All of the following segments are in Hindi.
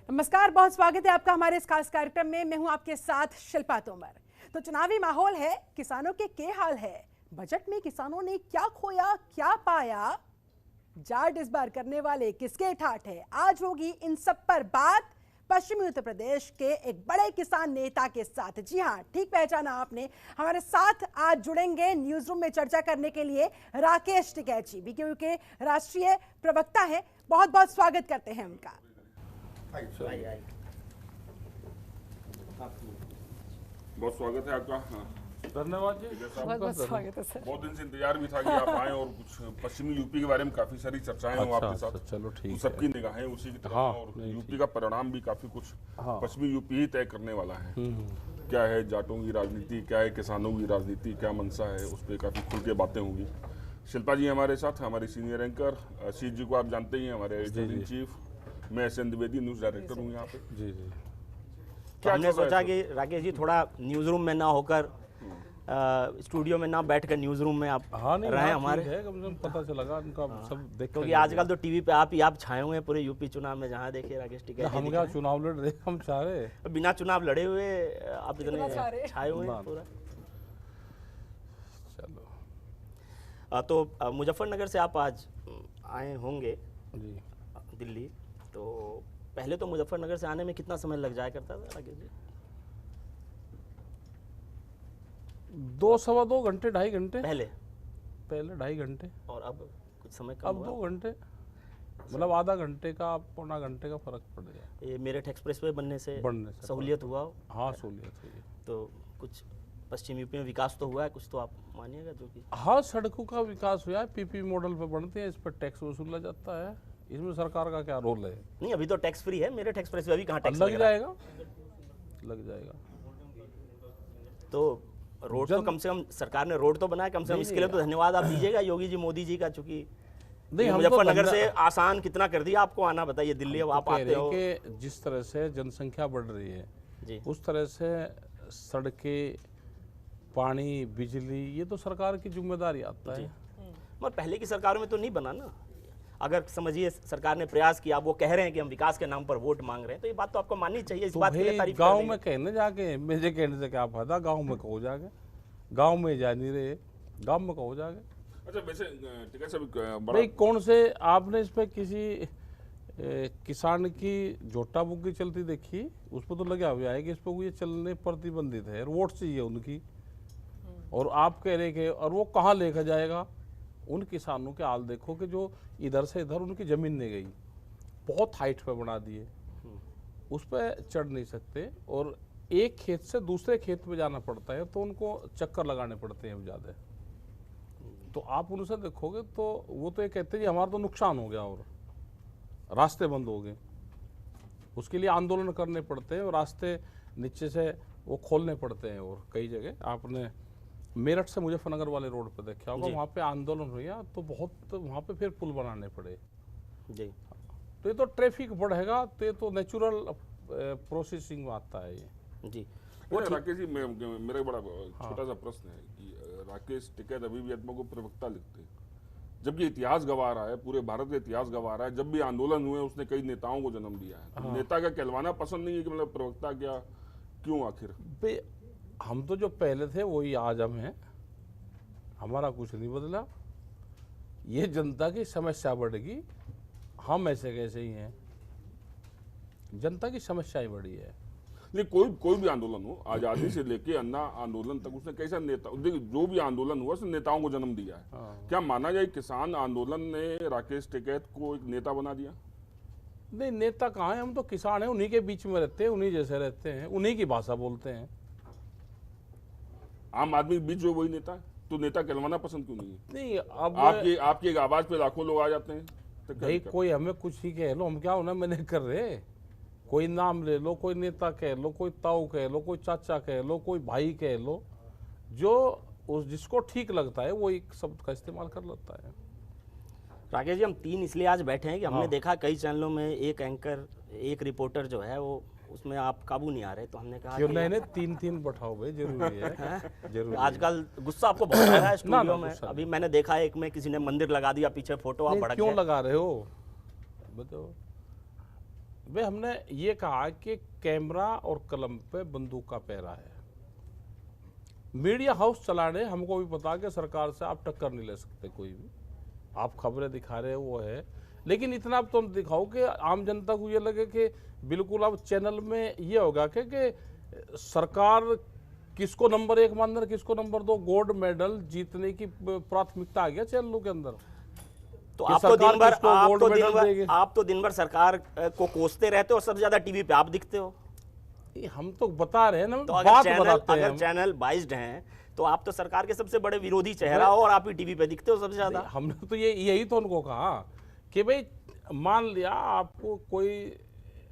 नमस्कार, बहुत स्वागत है आपका हमारे इस खास कार्यक्रम में। मैं हूं आपके साथ शिल्पा तोमर। तो चुनावी माहौल है, किसानों के क्या हाल है, बजट में किसानों ने क्या खोया क्या पाया, जाट इस बार करने वाले किसके ठाठ है, आज होगी इन सब पर बात पश्चिमी उत्तर प्रदेश के एक बड़े किसान नेता के साथ। जी हां, ठीक पहचाना आपने। हमारे साथ आज जुड़ेंगे न्यूज रूम में चर्चा करने के लिए राकेश टिकैत जी, बीकेयू के राष्ट्रीय प्रवक्ता है। बहुत बहुत स्वागत करते हैं उनका। बहुत स्वागत है आपका। धन्यवाद जी, बहुत स्वागत है सर। बहुत दिन से इंतजार भी था कि आप आए और कुछ पश्चिमी यूपी के बारे में काफी सारी चर्चाएं हो आपके साथ। चलो ठीक है। सबकी निगाहें उसी की तरफ हाँ, और यूपी का परिणाम भी काफी कुछ पश्चिमी यूपी ही तय करने वाला है। क्या है जाटों की राजनीति, क्या है किसानों की राजनीति, क्या मंशा है, उस पर काफी खुल के बातें होंगी। शिल्पा जी हमारे साथ, हमारे सीनियर एंकर। अशीष जी को आप जानते ही हैं, हमारे एडिटर इन चीफ। मैं एसएन द्विवेदी, न्यूज डायरेक्टर हूँ यहाँ पे। जी जी। तो हमने सोचा कि राकेश जी थोड़ा न्यूज़ रूम में ना होकर स्टूडियो में ना बैठकर न्यूज़ रूम में आप रहे हमारे, कम से कम पता चलेगा उनका सब देख। क्योंकि आजकल तो टीवी पे आप छाए हुए हैं पूरे यूपी चुनाव में, जहाँ देखिए राकेश टिकैत। हम क्या चुनाव लड़ रहे, हम चाह रहे बिना चुनाव लड़े हुए आप इतने छाए हुए हैं पूरा। चलो, तो मुजफ्फरनगर से आप आज आए होंगे जी दिल्ली, तो पहले तो मुजफ्फरनगर से आने में कितना समय लग जाया करता था राकेश जी? 2 सवा 2 घंटे, 2.5 घंटे पहले 2.5 घंटे। और अब कुछ समय कम अब हुआ? 2 घंटे, मतलब आधा घंटे का, पौना घंटे का फर्क पड़ गया। ये मेरठ एक्सप्रेसवे बनने से बढ़ने से सहूलियत हुआ हो? हाँ, सहूलियत हुई है। तो कुछ पश्चिम यूपी में विकास तो हुआ है, कुछ तो आप मानिएगा जो कि। हाँ, सड़कों का विकास हुआ है, पीपी मॉडल पे बनते हैं, इस पर टैक्स वसूला जाता है। इसमें सरकार का क्या रोल है? नहीं, अभी तो टैक्स फ्री है मेरठ एक्सप्रेसवे, अभी कहाँ टैक्स लग जाएगा, लग जाएगा। तो रोड तो कम से कम सरकार ने रोड तो बनाया, कम से कम इसके लिए तो धन्यवाद आप दीजिएगा योगी जी, मोदी जी का, चूंकि नहीं, मुजफ्फरनगर से आसान कितना कर दिया आपको आना। बताइए, दिल्ली अब आप आते हो कि जिस तरह से जनसंख्या बढ़ रही है जी, उस तरह से सड़कें, पानी, बिजली, ये तो सरकार की जिम्मेदारी आता है। मगर पहले की सरकारों में तो नहीं बना ना। अगर समझिए सरकार ने प्रयास किया, वो कह रहे हैं कि हम विकास के नाम पर वोट मांग रहे हैं, तो ये बात तो आपको माननी चाहिए। इस तो बात के लिए तारीफ गांव में कहने जाके, मुझे कहने से क्या फायदा, गांव में कहो जाके, गांव में जा नहीं रहे, गांव में कहो जाके। अच्छा, वैसे टिकैत साहब बड़ा नहीं, कौन से आपने इस पे किसी किसान की झोटा बुग्गी चलती देखी? उस पर तो लगा हुआ है कि इस पर ये चलने प्रतिबंधित है, वोट चाहिए उनकी, और आप कह रहे कि, और वो कहाँ लेकर जाएगा? उन किसानों के हाल देखो कि जो इधर से इधर उनकी जमीन नहीं गई, बहुत हाइट पे बना दिए, उस पर चढ़ नहीं सकते, और एक खेत से दूसरे खेत में जाना पड़ता है, तो उनको चक्कर लगाने पड़ते हैं ज़्यादा। तो आप उनसे देखोगे तो वो तो ये कहते हैं कि हमारा तो नुकसान हो गया और रास्ते बंद हो गए, उसके लिए आंदोलन करने पड़ते हैं और रास्ते नीचे से वो खोलने पड़ते हैं। और कई जगह आपने मेरठ से मुजफ्फरनगर वाले रोड पे देखा होगा, वहाँ पे आंदोलन हुआ तो बहुत, वहाँ पे फिर पुल बनाने पड़े जी। तो ये तो ट्रैफिक बढ़ेगा, तो ये तो नेचुरल प्रोसेसिंग में आता है ये जी। राकेश जी, मेरा बड़ा छोटा सा प्रश्न है कि राकेश टिकैत अभी भी आत्मा को प्रवक्ता लिखते हैं, जबकि इतिहास गवा रहा है, पूरे भारत का इतिहास गवा रहा है, जब भी आंदोलन हुए उसने कई नेताओं को जन्म दिया है। तो नेता का कहलवाना पसंद नहीं है कि मतलब प्रवक्ता क्या, क्यों आखिर? हम तो जो पहले थे वही आज हम हैं, हमारा कुछ नहीं बदला। ये जनता की समस्या बढ़ेगी, हम ऐसे कैसे ही हैं, जनता की समस्या ही बढ़ी है। नहीं, कोई भी आंदोलन हो, आजादी से लेके अन्ना आंदोलन तक, उसने कैसा नेता, देखिए जो भी आंदोलन हुआ उसने नेताओं को जन्म दिया है। क्या माना जाए किसान आंदोलन ने राकेश टिकैत को एक नेता बना दिया? नहीं, नेता कहाँ है, हम तो किसान हैं, उन्हीं के बीच में रहते हैं, उन्हीं जैसे रहते हैं, उन्हीं की भाषा बोलते हैं। आम आदमी के बीच जो वही नेता है, तो नेता कहलवाना पसंद क्यों नहीं है? नहीं, अब आपकी एक आवाज पे लाखों लोग आ जाते हैं, तो भाई कोई हमें कुछ ही कह लो, हम क्या होना मैंने कर रहे, कोई नाम ले लो, कोई नेता कह लो, कोई ताऊ कह लो, कोई चाचा कह लो, कोई भाई कह लो, जो उस जिसको ठीक लगता है वो एक शब्द का इस्तेमाल कर लेता है। राकेश जी, हम 3 इसलिए आज बैठे हैं कि हमने देखा कई चैनलों में एक एंकर, एक रिपोर्टर जो है वो, उसमें आप काबू नहीं आ रहे, तो हमने कहा क्यों नहीं, 3-3 बैठाओ भाई, जरूरी है, जरूरी। आजकल गुस्सा आपको बहुत आ रहा है स्टूडियो में। अभी मैंने देखा एक में किसी ने मंदिर लगा दिया, पीछे फोटो, आप भड़क क्यों लगा रहे हो बताओ? भाई हमने ये कहा कि कैमरा और कलम पे बंदूक का पहरा है। मीडिया हाउस चलाने हमको भी पता कि सरकार से आप टक्कर नहीं ले सकते कोई भी, आप खबरें दिखा रहे हो वो है, लेकिन इतना अब तुम दिखाओ कि आम जनता को ये लगे कि बिल्कुल अब चैनल में ये होगा कि सरकार किसको नंबर 1 मान रही, किसको नंबर 2, गोल्ड मेडल जीतने की प्राथमिकता आ गया चैनलों के अंदर। तो कि आप तो सरकार दिन भर किसको आप गोल्ड तो मेडल दिन भर देगी। आप तो दिन भर सरकार को कोसते रहते हो और सबसे ज्यादा टीवी पे आप दिखते हो। ये हम तो बता रहे हैं ना, तो बात बताते हैं अगर हम। चैनल बाइज्ड हैं तो आप तो सरकार के सबसे बड़े विरोधी चेहरा हो और आप ही टीवी पे दिखते हो सबसे ज्यादा। हमने तो यही तो उनको कहा कि भाई मान लिया आपको कोई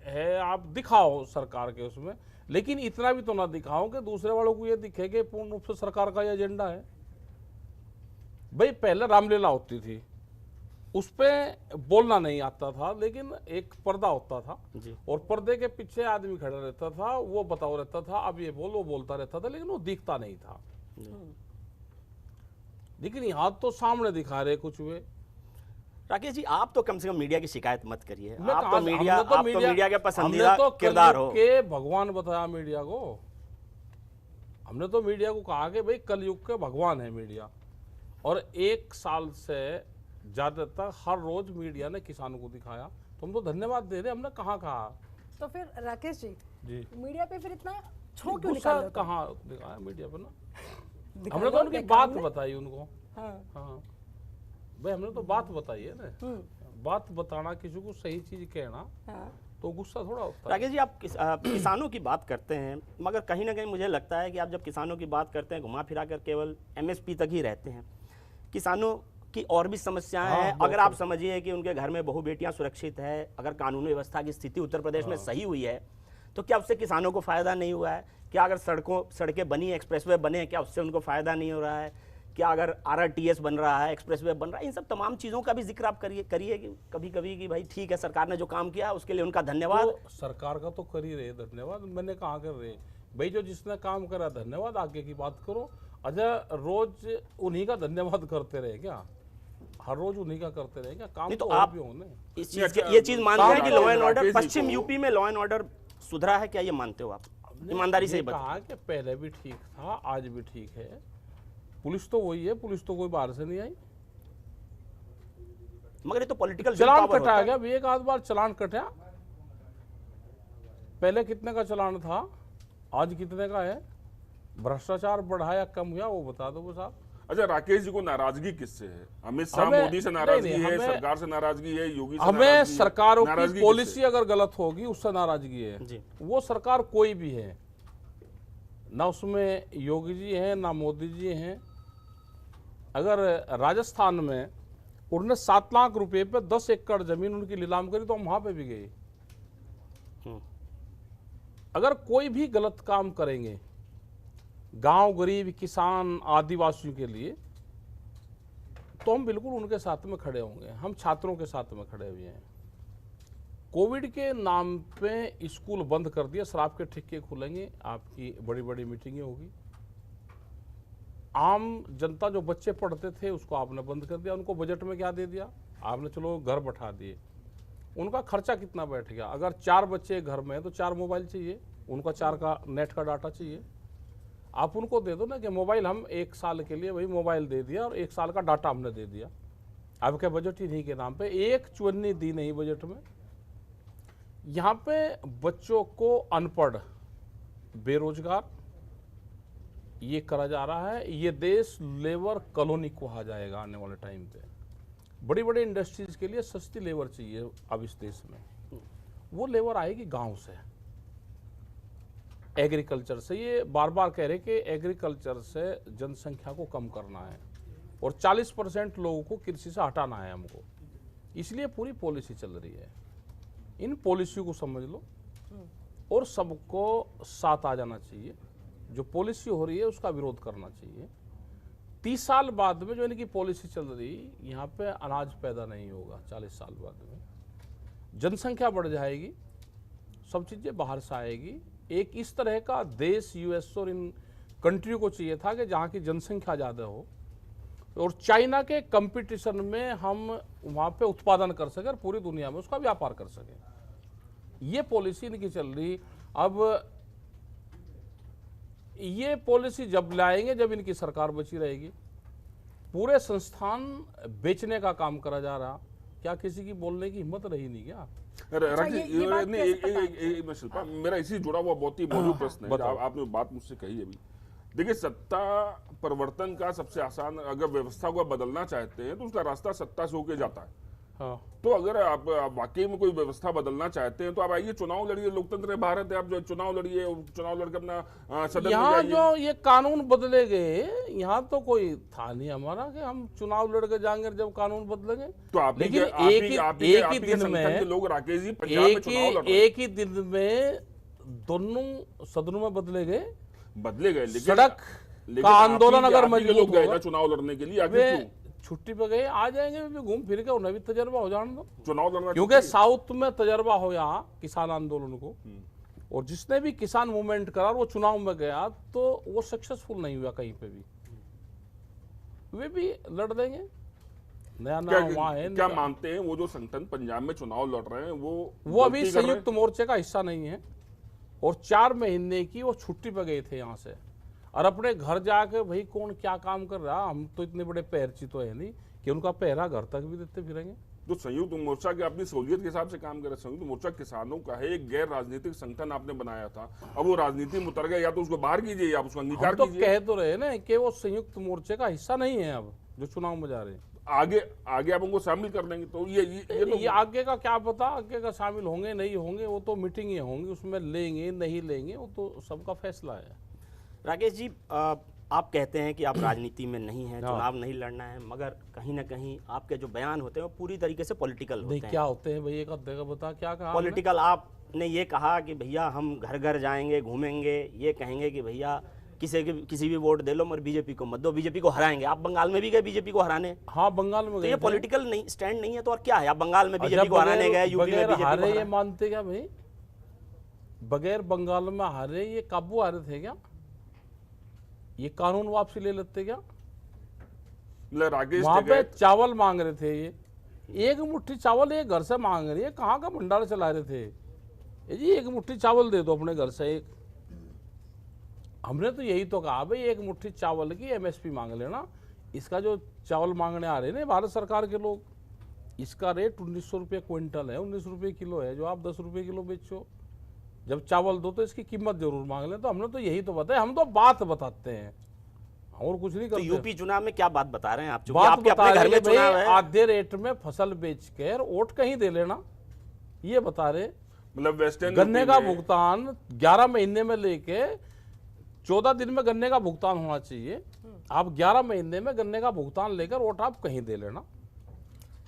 है, आप दिखाओ सरकार के उसमें, लेकिन इतना भी तो ना दिखाओ कि दूसरे वालों को ये दिखे कि पूर्ण रूप से सरकार का ये एजेंडा है। भाई पहले रामलीला होती थी, उस पे बोलना नहीं आता था, लेकिन एक पर्दा होता था जी। और पर्दे के पीछे आदमी खड़ा रहता था, वो बताओ रहता था, अब ये बोल, वो बोलता रहता था, लेकिन वो दिखता नहीं था। लेकिन यहाँ तो सामने दिखा रहे कुछ हुए। राकेश जी, आप तो कम से कम मीडिया की शिकायत मत करिए। मैं आप कहाँ तो से- मीडिया हमने आप तो मीडिया के पसंदीदा हमने तो किरदार हो। कलयुग के भगवान बताया मीडिया को। हमने तो मीडिया को कहा कि भाई कलयुग के भगवान है मीडिया, और 1 साल से ज्यादा तक हर रोज मीडिया ने किसानों को दिखाया, तो हम तो धन्यवाद दे रहे। हमने कहाँ कहा तो फिर राकेश जी, जी मीडिया पे फिर इतना छो क्यों गुस्सा निकाल रहे हो? कहाँ दिखाया मीडिया पर ना, दिखाया हमने तो और उनकी देखा बात हमने? बताई उनको। हाँ। हाँ भाई हमने तो बात बताई है ना, बात बताना, किसी को सही चीज कहना, हाँ। तो गुस्सा थोड़ा होता है। राकेश जी, आप किसानों की बात करते हैं, मगर कहीं ना कहीं मुझे लगता है कि आप जब किसानों की बात करते हैं घुमा फिरा कर केवल एमएसपी तक ही रहते हैं। किसानों की और भी समस्याएं हाँ, हैं। अगर आप समझिए कि उनके घर में बहु बेटियां सुरक्षित है, अगर कानून व्यवस्था की स्थिति उत्तर प्रदेश में सही हुई है, तो क्या उससे किसानों को फायदा नहीं हुआ है? क्या अगर सड़कें बनी, एक्सप्रेसवे बने, क्या उससे उनको फायदा नहीं हो रहा है? क्या अगर आरआरटीएस बन रहा है, एक्सप्रेसवे बन रहा है, इन सब तमाम चीज़ों का भी जिक्र आप करिए कि कभी कभी कि भाई ठीक है, सरकार ने जो काम किया उसके लिए उनका धन्यवाद। तो सरकार का तो कर ही रहे धन्यवाद, मैंने कहाँ कर रहे भाई, जो जिसने काम करा धन्यवाद, आगे की बात करो। अच्छा रोज उन्हीं का धन्यवाद करते रहे क्या? हर रोज उन्हीं का करते रहे क्या? काम नहीं तो तो और आप भी होने। इस चीज के ये चीज मानते हैं कि law and order, Rakesh ji पश्चिम को- यूपी में लॉ एंड ऑर्डर सुधरा है, क्या ये मानते हो आप? ईमानदारी से ये ही बताइए। कहा कि पहले भी ठीक था, आज भी ठीक है। पुलिस तो वही है, पुलिस तो कोई बाहर से नहीं आई। मगर ये तो पॉलिटिकल चलान कटा गया भी, एक आध बार चलान कटा। पहले कितने का चलान था, आज कितने का है? भ्रष्टाचार बढ़ा या कम हुआ, वो बता दो साहब। अच्छा, राकेश जी को नाराजगी किससे है? अमित शाह हमें- मोदी से नहीं, नाराजगी नहीं, है, हमें- सरकार से नाराजगी है, योगी से हमें नाराजगी है। सरकारों की नाराजगी पॉलिसी किससे? अगर गलत होगी उससे नाराजगी है। जी। वो सरकार कोई भी है ना, उसमें योगी जी हैं ना मोदी जी हैं। अगर राजस्थान में उन्होंने 7 लाख रुपए पे 10 एकड़ जमीन उनकी नीलाम करी, तो हम वहां पे भी गए। अगर कोई भी गलत काम करेंगे गांव, गरीब, किसान, आदिवासियों के लिए, तो हम बिल्कुल उनके साथ में खड़े होंगे। हम छात्रों के साथ में खड़े हुए हैं। कोविड के नाम पे स्कूल बंद कर दिया, शराब के ठेके खुलेंगे, आपकी बड़ी बड़ी मीटिंगें होगी। आम जनता जो बच्चे पढ़ते थे उसको आपने बंद कर दिया। उनको बजट में क्या दे दिया आपने? चलो घर बैठा दिए। उनका खर्चा कितना बैठ गया? अगर 4 बच्चे घर में हैं तो 4 मोबाइल चाहिए, उनका 4 का नेट का डाटा चाहिए। आप उनको दे दो ना कि मोबाइल हम 1 साल के लिए वही मोबाइल दे दिया और 1 साल का डाटा हमने दे दिया। आपके बजट ही नहीं के नाम पे एक चुन्नी दी नहीं बजट में। यहाँ पे बच्चों को अनपढ़, बेरोजगार ये करा जा रहा है। ये देश लेबर कॉलोनी कहा जाएगा आने वाले टाइम पे। बड़ी बड़ी इंडस्ट्रीज के लिए सस्ती लेबर चाहिए अब इस देश में। वो लेबर आएगी गांव से, एग्रीकल्चर से। ये बार बार कह रहे कि एग्रीकल्चर से जनसंख्या को कम करना है और 40% लोगों को कृषि से हटाना है हमको, इसलिए पूरी पॉलिसी चल रही है। इन पॉलिसी को समझ लो और सबको साथ आ जाना चाहिए। जो पॉलिसी हो रही है उसका विरोध करना चाहिए। 30 साल बाद में जो इनकी पॉलिसी चल रही, यहाँ पे अनाज पैदा नहीं होगा। 40 साल बाद में जनसंख्या बढ़ जाएगी, सब चीज़ें बाहर से आएगी। एक इस तरह का देश यूएस और इन कंट्री को चाहिए था कि जहाँ की जनसंख्या ज़्यादा हो और चाइना के कंपटीशन में हम वहाँ पे उत्पादन कर सकें और पूरी दुनिया में उसका व्यापार कर सकें। ये पॉलिसी इनकी चल रही। अब ये पॉलिसी जब लाएंगे जब इनकी सरकार बची रहेगी। पूरे संस्थान बेचने का काम करा जा रहा, क्या किसी की बोलने की हिम्मत रही नहीं क्या? शिल्पा, मेरा इसी जुड़ा हुआ बहुत ही मौजूद प्रश्न है। आपने बात मुझसे कही अभी, देखिए सत्ता परिवर्तन का सबसे आसान, अगर व्यवस्था को बदलना चाहते हैं तो उसका रास्ता सत्ता से होके जाता है। हाँ। तो अगर आप वाकई में कोई व्यवस्था बदलना चाहते हैं तो आप आइए, चुनाव लड़िए, लोकतंत्र है भारत है, आप जो चुनाव लड़िए, चुनाव लड़कर अपना सदन में यहाँ जाइए। जो ये कानून बदले गए, यहाँ तो कोई था नहीं हमारा कि हम चुनाव लड़के जाएंगे जब कानून बदलेंगे। तो आप लेकिन एक ही दिन में लोग, राकेश जी, पंजाब में चुनाव लड़ रहे हैं, एक ही दिन में दोनों सदनों में बदले गए, लेकिन सड़क का आंदोलन अगर मजबूत लोग गए ना चुनाव लड़ने के लिए, आगे क्यों? छुट्टी पे गए, आ जाएंगे भी घूम फिर के, उन्हें भी तजर्बा हो जाने दो। चुनाव लड़ना, क्योंकि साउथ में तजर्बा हो यहाँ किसान आंदोलन को, और जिसने भी किसान मूवमेंट करा वो चुनाव में गया तो वो सक्सेसफुल नहीं हुआ कहीं पे भी, वे भी लड़ देंगे। नया नाम वहाँ है। क्या मानते हैं वो जो संगठन पंजाब में चुनाव लड़ रहे हैं वो अभी संयुक्त मोर्चे का हिस्सा नहीं है, और 4 महीने की वो छुट्टी पे गए थे यहाँ से, और अपने घर जाके भाई कौन क्या काम कर रहा, हम तो इतने बड़े पैरची तो है नहीं कि उनका पहरा घर तक भी देते फिरेंगे। तो संयुक्त मोर्चा के अपनी सहूलियत के हिसाब से काम करे। संयुक्त मोर्चा किसानों का है, एक गैर राजनीतिक संगठन आपने बनाया था, अब वो राजनीति में उतर गया, या तो उसको बाहर कीजिए या उसको अंगीकार तो कीजिए। कह तो रहे ना कि वो संयुक्त मोर्चे का हिस्सा नहीं है अब जो चुनाव में जा रहे हैं। आगे आप उनको शामिल कर लेंगे, तो ये आगे का क्या पता, आगे का शामिल होंगे नहीं होंगे, वो तो मीटिंग ही होंगी, उसमें लेंगे नहीं लेंगे वो तो सबका फैसला है। राकेश जी, आप कहते हैं कि आप राजनीति में नहीं हैं, चुनाव नहीं लड़ना है, मगर कहीं ना कहीं आपके जो बयान होते हैं वो पूरी तरीके से पॉलिटिकल होते हैं। क्या होते हैं भाई, एक अध्याय का बता, क्या कहा पॉलिटिकल? आपने ये कहा कि भैया हम घर घर जाएंगे, घूमेंगे, ये कहेंगे कि भैया किसी भी वोट दे लो मगर बीजेपी को मत दो, बीजेपी को हराएंगे। आप बंगाल में भी गए बीजेपी को हराने? हाँ, बंगाल में तो गए। ये पॉलिटिकल नहीं, स्टैंड नहीं है तो और क्या है? आप बंगाल में बीजेपी को हराने गए, यूपी में बीजेपी को हारे, ये मानते क्या भाई? बगैर बंगाल में हारे, ये काबू हारे थे क्या? ये कानून वापसी ले लेते क्या? वहां पे चावल मांग रहे थे, ये एक मुट्ठी चावल एक घर से मांग रही है, कहाँ का भंडारा चला रहे थे जी, एक मुट्ठी चावल दे दो अपने घर से। एक हमने तो यही तो कहा भाई, एक मुट्ठी चावल की एमएसपी मांग लेना। इसका जो चावल मांगने आ रहे हैं भारत सरकार के लोग, इसका रेट 1900 रुपये क्विंटल है, 19 रुपये किलो है, जो आप 10 रुपये किलो बेचो। जब चावल दो तो इसकी कीमत जरूर मांग लें। तो हमने तो यही तो बताया, हम तो बात बताते हैं और कुछ नहीं करते। तो यूपी चुनाव में क्या बात बता रहे हैं आप? बात आपके अपने घर में चुनाव है, आधे रेट में फसल बेच कर वोट कहीं दे लेना, ये बता रहे। मतलब वेस्टर्न गन्ने का भुगतान 11 महीने में लेके 14 दिन में गन्ने का भुगतान होना चाहिए। आप 11 महीने में गन्ने का भुगतान लेकर वोट आप कहीं दे लेना।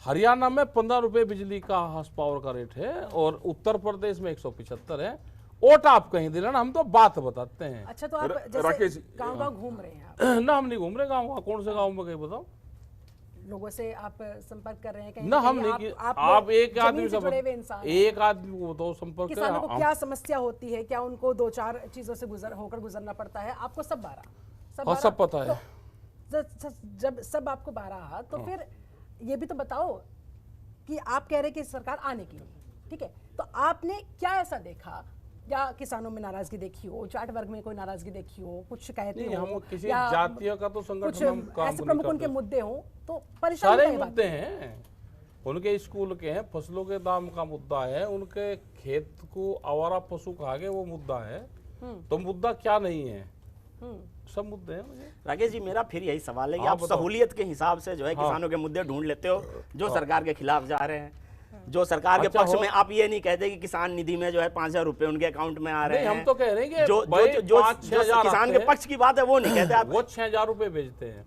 हरियाणा में 15 रुपए बिजली का हाउस पावर का रेट है, और उत्तर प्रदेश में 175 है। वोट आप कहीं दे लेना, हम तो बात बताते हैं। अच्छा, तो आप जैसे गांव-गांव घूम रहे हैं आप? ना, हम नहीं घूम रहे गाँव। कौन से गाँव में गए बताओ? लोगों से आप संपर्क कर रहे हैं कहीं? ना, हम नहीं। आप एक आदमी से जुड़े हुए इंसान, एक आदमी को बताओ संपर्क। किसानों को क्या समस्या होती है, क्या उनको 2-4 चीजों से होकर गुजरना पड़ता है? आपको सब 12 सब पता है। जब सब आपको 12, तो फिर ये भी तो बताओ कि आप कह रहे कि सरकार आने की नहीं, ठीक है, तो आपने क्या ऐसा देखा? या किसानों में नाराजगी देखी हो, जाट वर्ग में कोई नाराजगी देखी हो, कुछ शिकायतें हो, हम किसी जातीय का तो संगठन हम काम ऐसे प्रमुख उनके मुद्दे हो तो परेशान? सारे मुद्दे हैं उनके, स्कूल के हैं, फसलों के दाम का मुद्दा है, उनके खेत को आवारा पशु कहा गया वो मुद्दा है। तो मुद्दा क्या नहीं है, सब मुद्दे हैं। राकेश जी, मेरा फिर यही सवाल है कि आप सहूलियत के हिसाब से जो है किसानों के मुद्दे ढूंढ लेते हो, जो सरकार के खिलाफ जा रहे हैं, जो सरकार के पक्ष में। आप ये नहीं कहते कि किसान निधि में जो है 5000 रुपए उनके अकाउंट में आ रहे हैं। हम तो कह रहे हैं कि जो किसान के पक्ष की बात है वो नहीं कहते आप। वो 6000 रुपए भेजते हैं,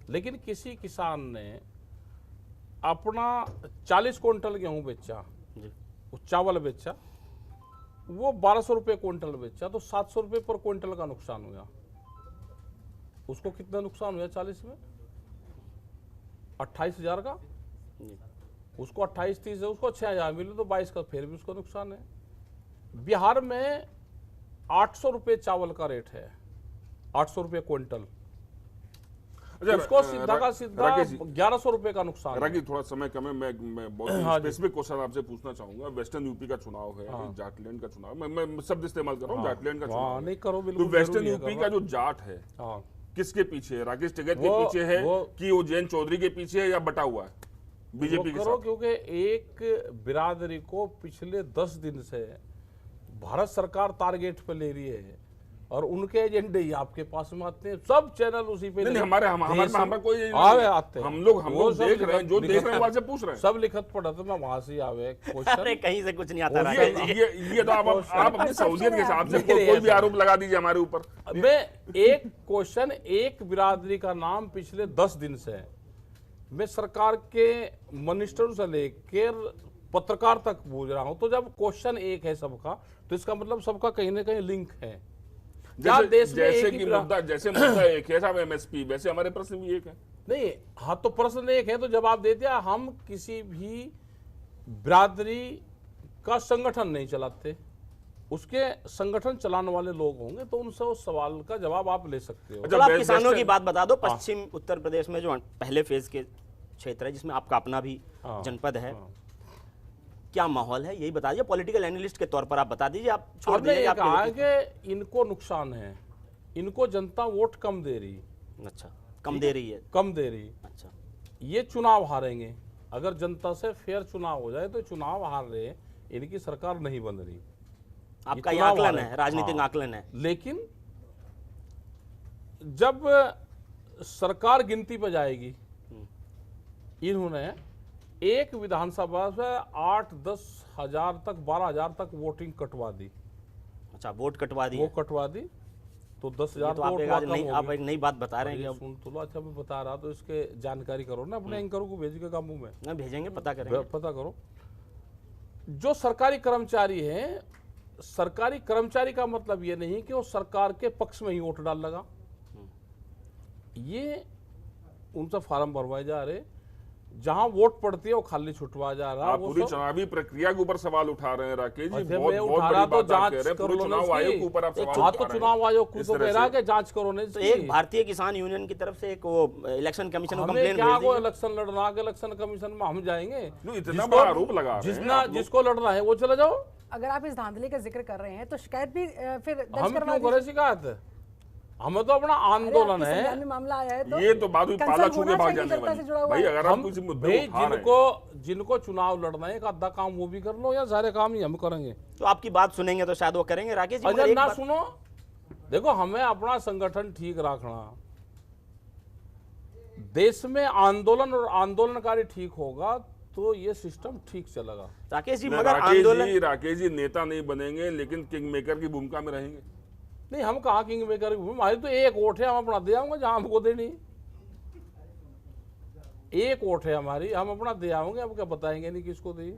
लेकिन किसी किसान ने अपना 40 क्विंटल गेहूं बेचा, चावल बेचा, वो 1200 रुपए क्विंटल बेचा, तो 700 रुपए पर क्विंटल का नुकसान हुआ। उसको कितना नुकसान हुआ 40 में? 28,000 का। उसको 28-30 है, उसको 6,000 मिले तो 22 का फिर भी उसको नुकसान है। बिहार में 800 रुपए चावल का रेट है, 800 रुपए क्विंटल। अच्छा, उसको सीधा का सीधा राकेश जी, 1100 रुपए का नुकसान है। राकेश थोड़ा समय कम है, मैं बहुत स्पेसिफिक क्वेश्चन आपसे पूछना चाहूंगा। वेस्टर्न यूपी का चुनाव है, जाटलैंड का चुनाव, मैं शब्द इस्तेमाल कर रहा हूँ, जाटलैंड का चुनाव है। नहीं करो, तो बिल्कुल वेस्टर्न जरूरी है यूपी करना। का जो जाट है हाँ, किसके पीछे है? राकेश टिकैत के वो- पीछे है वो- कि उज्जैन चौधरी के पीछे है या बटा हुआ है बीजेपी के करो, साथ? क्योंकि एक बिरादरी को पिछले 10 दिन से भारत सरकार टारगेट पे ले रही है और उनके एजेंडे ही आपके पास में आते हैं, सब चैनल उसी पे नहीं, लगे। हमारे देश- हमारा कोई ये नहीं आवे है। आते हैं। हम लोग वो सब देख रहे हैं, जो लिखत- देख रहे हैं वहां से पूछ रहे हैं। सब लिखत पढ़त में वहां से आवे अरे क्वेश्चन। कहीं से कुछ नहीं आता ये- राकेश जी। ये तो आप अपनी सहूलियत के हिसाब से नहीं, नहीं, कोई भी ऐसा आरोप लगा दीजिए हमारे ऊपर। मैं एक क्वेश्चन, एक बिरादरी का नाम पिछले 10 दिन से है। मैं सरकार के मिनिस्टर से लेकर पत्रकार तक पूछ रहा हूं, तो जब क्वेश्चन एक है सबका, तो इसका मतलब सबका कहीं ना कहीं लिंक है। क्या देश में जैसे एक ही कि मुद्दा एक है साहब एमएसपी, वैसे हमारे प्रश्न भी एक है। नहीं, हाँ, तो प्रश्न एक है तो जवाब दे दिया। हम किसी भी बिरादरी का संगठन नहीं चलाते, उसके संगठन चलाने वाले लोग होंगे तो उनसे उस सवाल का जवाब आप ले सकते हो। अच्छा, चलो आप वेस्ट- किसानों की वेस्टर्न- बात बता दो। पश्चिम उत्तर प्रदेश में जो पहले फेज के क्षेत्र है, जिसमें आपका अपना भी हाँ, जनपद है, हाँ। क्या माहौल है यही बता दीजिए। पॉलिटिकल एनालिस्ट के तौर पर आप बता दीजिए, आप छोड़ हमने दीजिए ये आपके कहा व्यक्तित्व- कि इनको नुकसान है, इनको जनता वोट कम दे रही, अच्छा, कम दे रही है। कम दे रही, अच्छा, ये चुनाव हारेंगे। अगर जनता से फेयर चुनाव हो जाए तो चुनाव हार रहे, इनकी सरकार नहीं बन रही। आपका ये चुनाव आकलन हारे। है, राजनीतिक हाँ। आकलन है। लेकिन जब सरकार गिनती पे जाएगी, इन्होंने एक विधानसभा से 8-10 हजार तक, 12 हजार तक वोटिंग कटवा दी। अच्छा, वोट कटवा दिए। वो कटवा दी तो 10,000 तो आप एक आज नई, आप एक नई बात बता रहे हैं कि अब सुन तो लो। अच्छा, मैं बता रहा तो इसके जानकारी करो ना, अपने एंकर को भेज के कामों में ना भेजेंगे, पता करेंगे। पता करो। जो सरकारी कर्मचारी हैं, सरकारी कर्मचारी का मतलब ये नहीं कि वो सरकार के पक्ष में ही वोट डाल लगा। ये उनसे फार्म भरवाए जा रहे, जहां वोट पड़ती है वो खाली छुटवा जा रहा। आप वो पूरी सब- चुनावी प्रक्रिया के ऊपर सवाल उठा रहे हैं राकेश जी। अच्छा, बहुत मैं बहुत उठा बड़ी रहा तो बात आप जांच कह रहे हैं। करो पूरे ना चुनाव इसकी। आयोग के ऊपर आप सवाल हाँ, उठा तो रहे हैं। चुनाव आयोग खुद इस तो तरह कह रहा है से। कि जांच करो ना तो इसकी। एक भारतीय किसान यूनियन की तरफ से एक वो इलेक्शन कमीशन को हमें कंप्लेन क्या भेज वो दी। इलेक्शन लड़ना है, इलेक्शन कमीशन में हम जाएंगे? नहीं, इतना बड़ा आरोप लगा रहे हैं जिसना आप लोग। जिसको लड़ना है वो चले जाओ। अगर आप इस धांधली का जिक्र कर रहे हैं तो शिकायत भी फिर दर्ज हम करवा क्यों करें शिकायत? हमें तो अपना अरे, आंदोलन आपके संज्ञान है। में मामला आया है तो ये तो बात हुई पाला कंसर्न छू के होना भाग चाहिए जाने जनता से जुड़ा वाली। हुआ भाई है। अगर आप हम किसी मुद्दे भाई को उठा रहे हैं, जिनको चुनाव लड़ना है, एक आधा काम वो भी कर लो या सारे काम ही हम करेंगे। तो आपकी बात सुनेंगे तो शायद वो करेंगे। राकेश जी, मगर अगर एक ना बात- सुनो, देखो हमें अपना संगठन ठीक रखना, देश में आंदोलन और आंदोलनकारी ठीक होगा तो ये सिस्टम ठीक चलेगा। राकेश जी, नहीं, मगर आंदोलन राकेश जी नेता नहीं बनेंगे लेकिन किंग मेकर की भूमिका में रहेंगे। नहीं, हम कहा किंग मेकर, हमारी तो एक वोट है, हम अपना दे आऊंगे जहां हमको देनी। एक वोट है हमारी, हम अपना दे आएंगे, हम क्या बताएंगे नहीं किसको दी।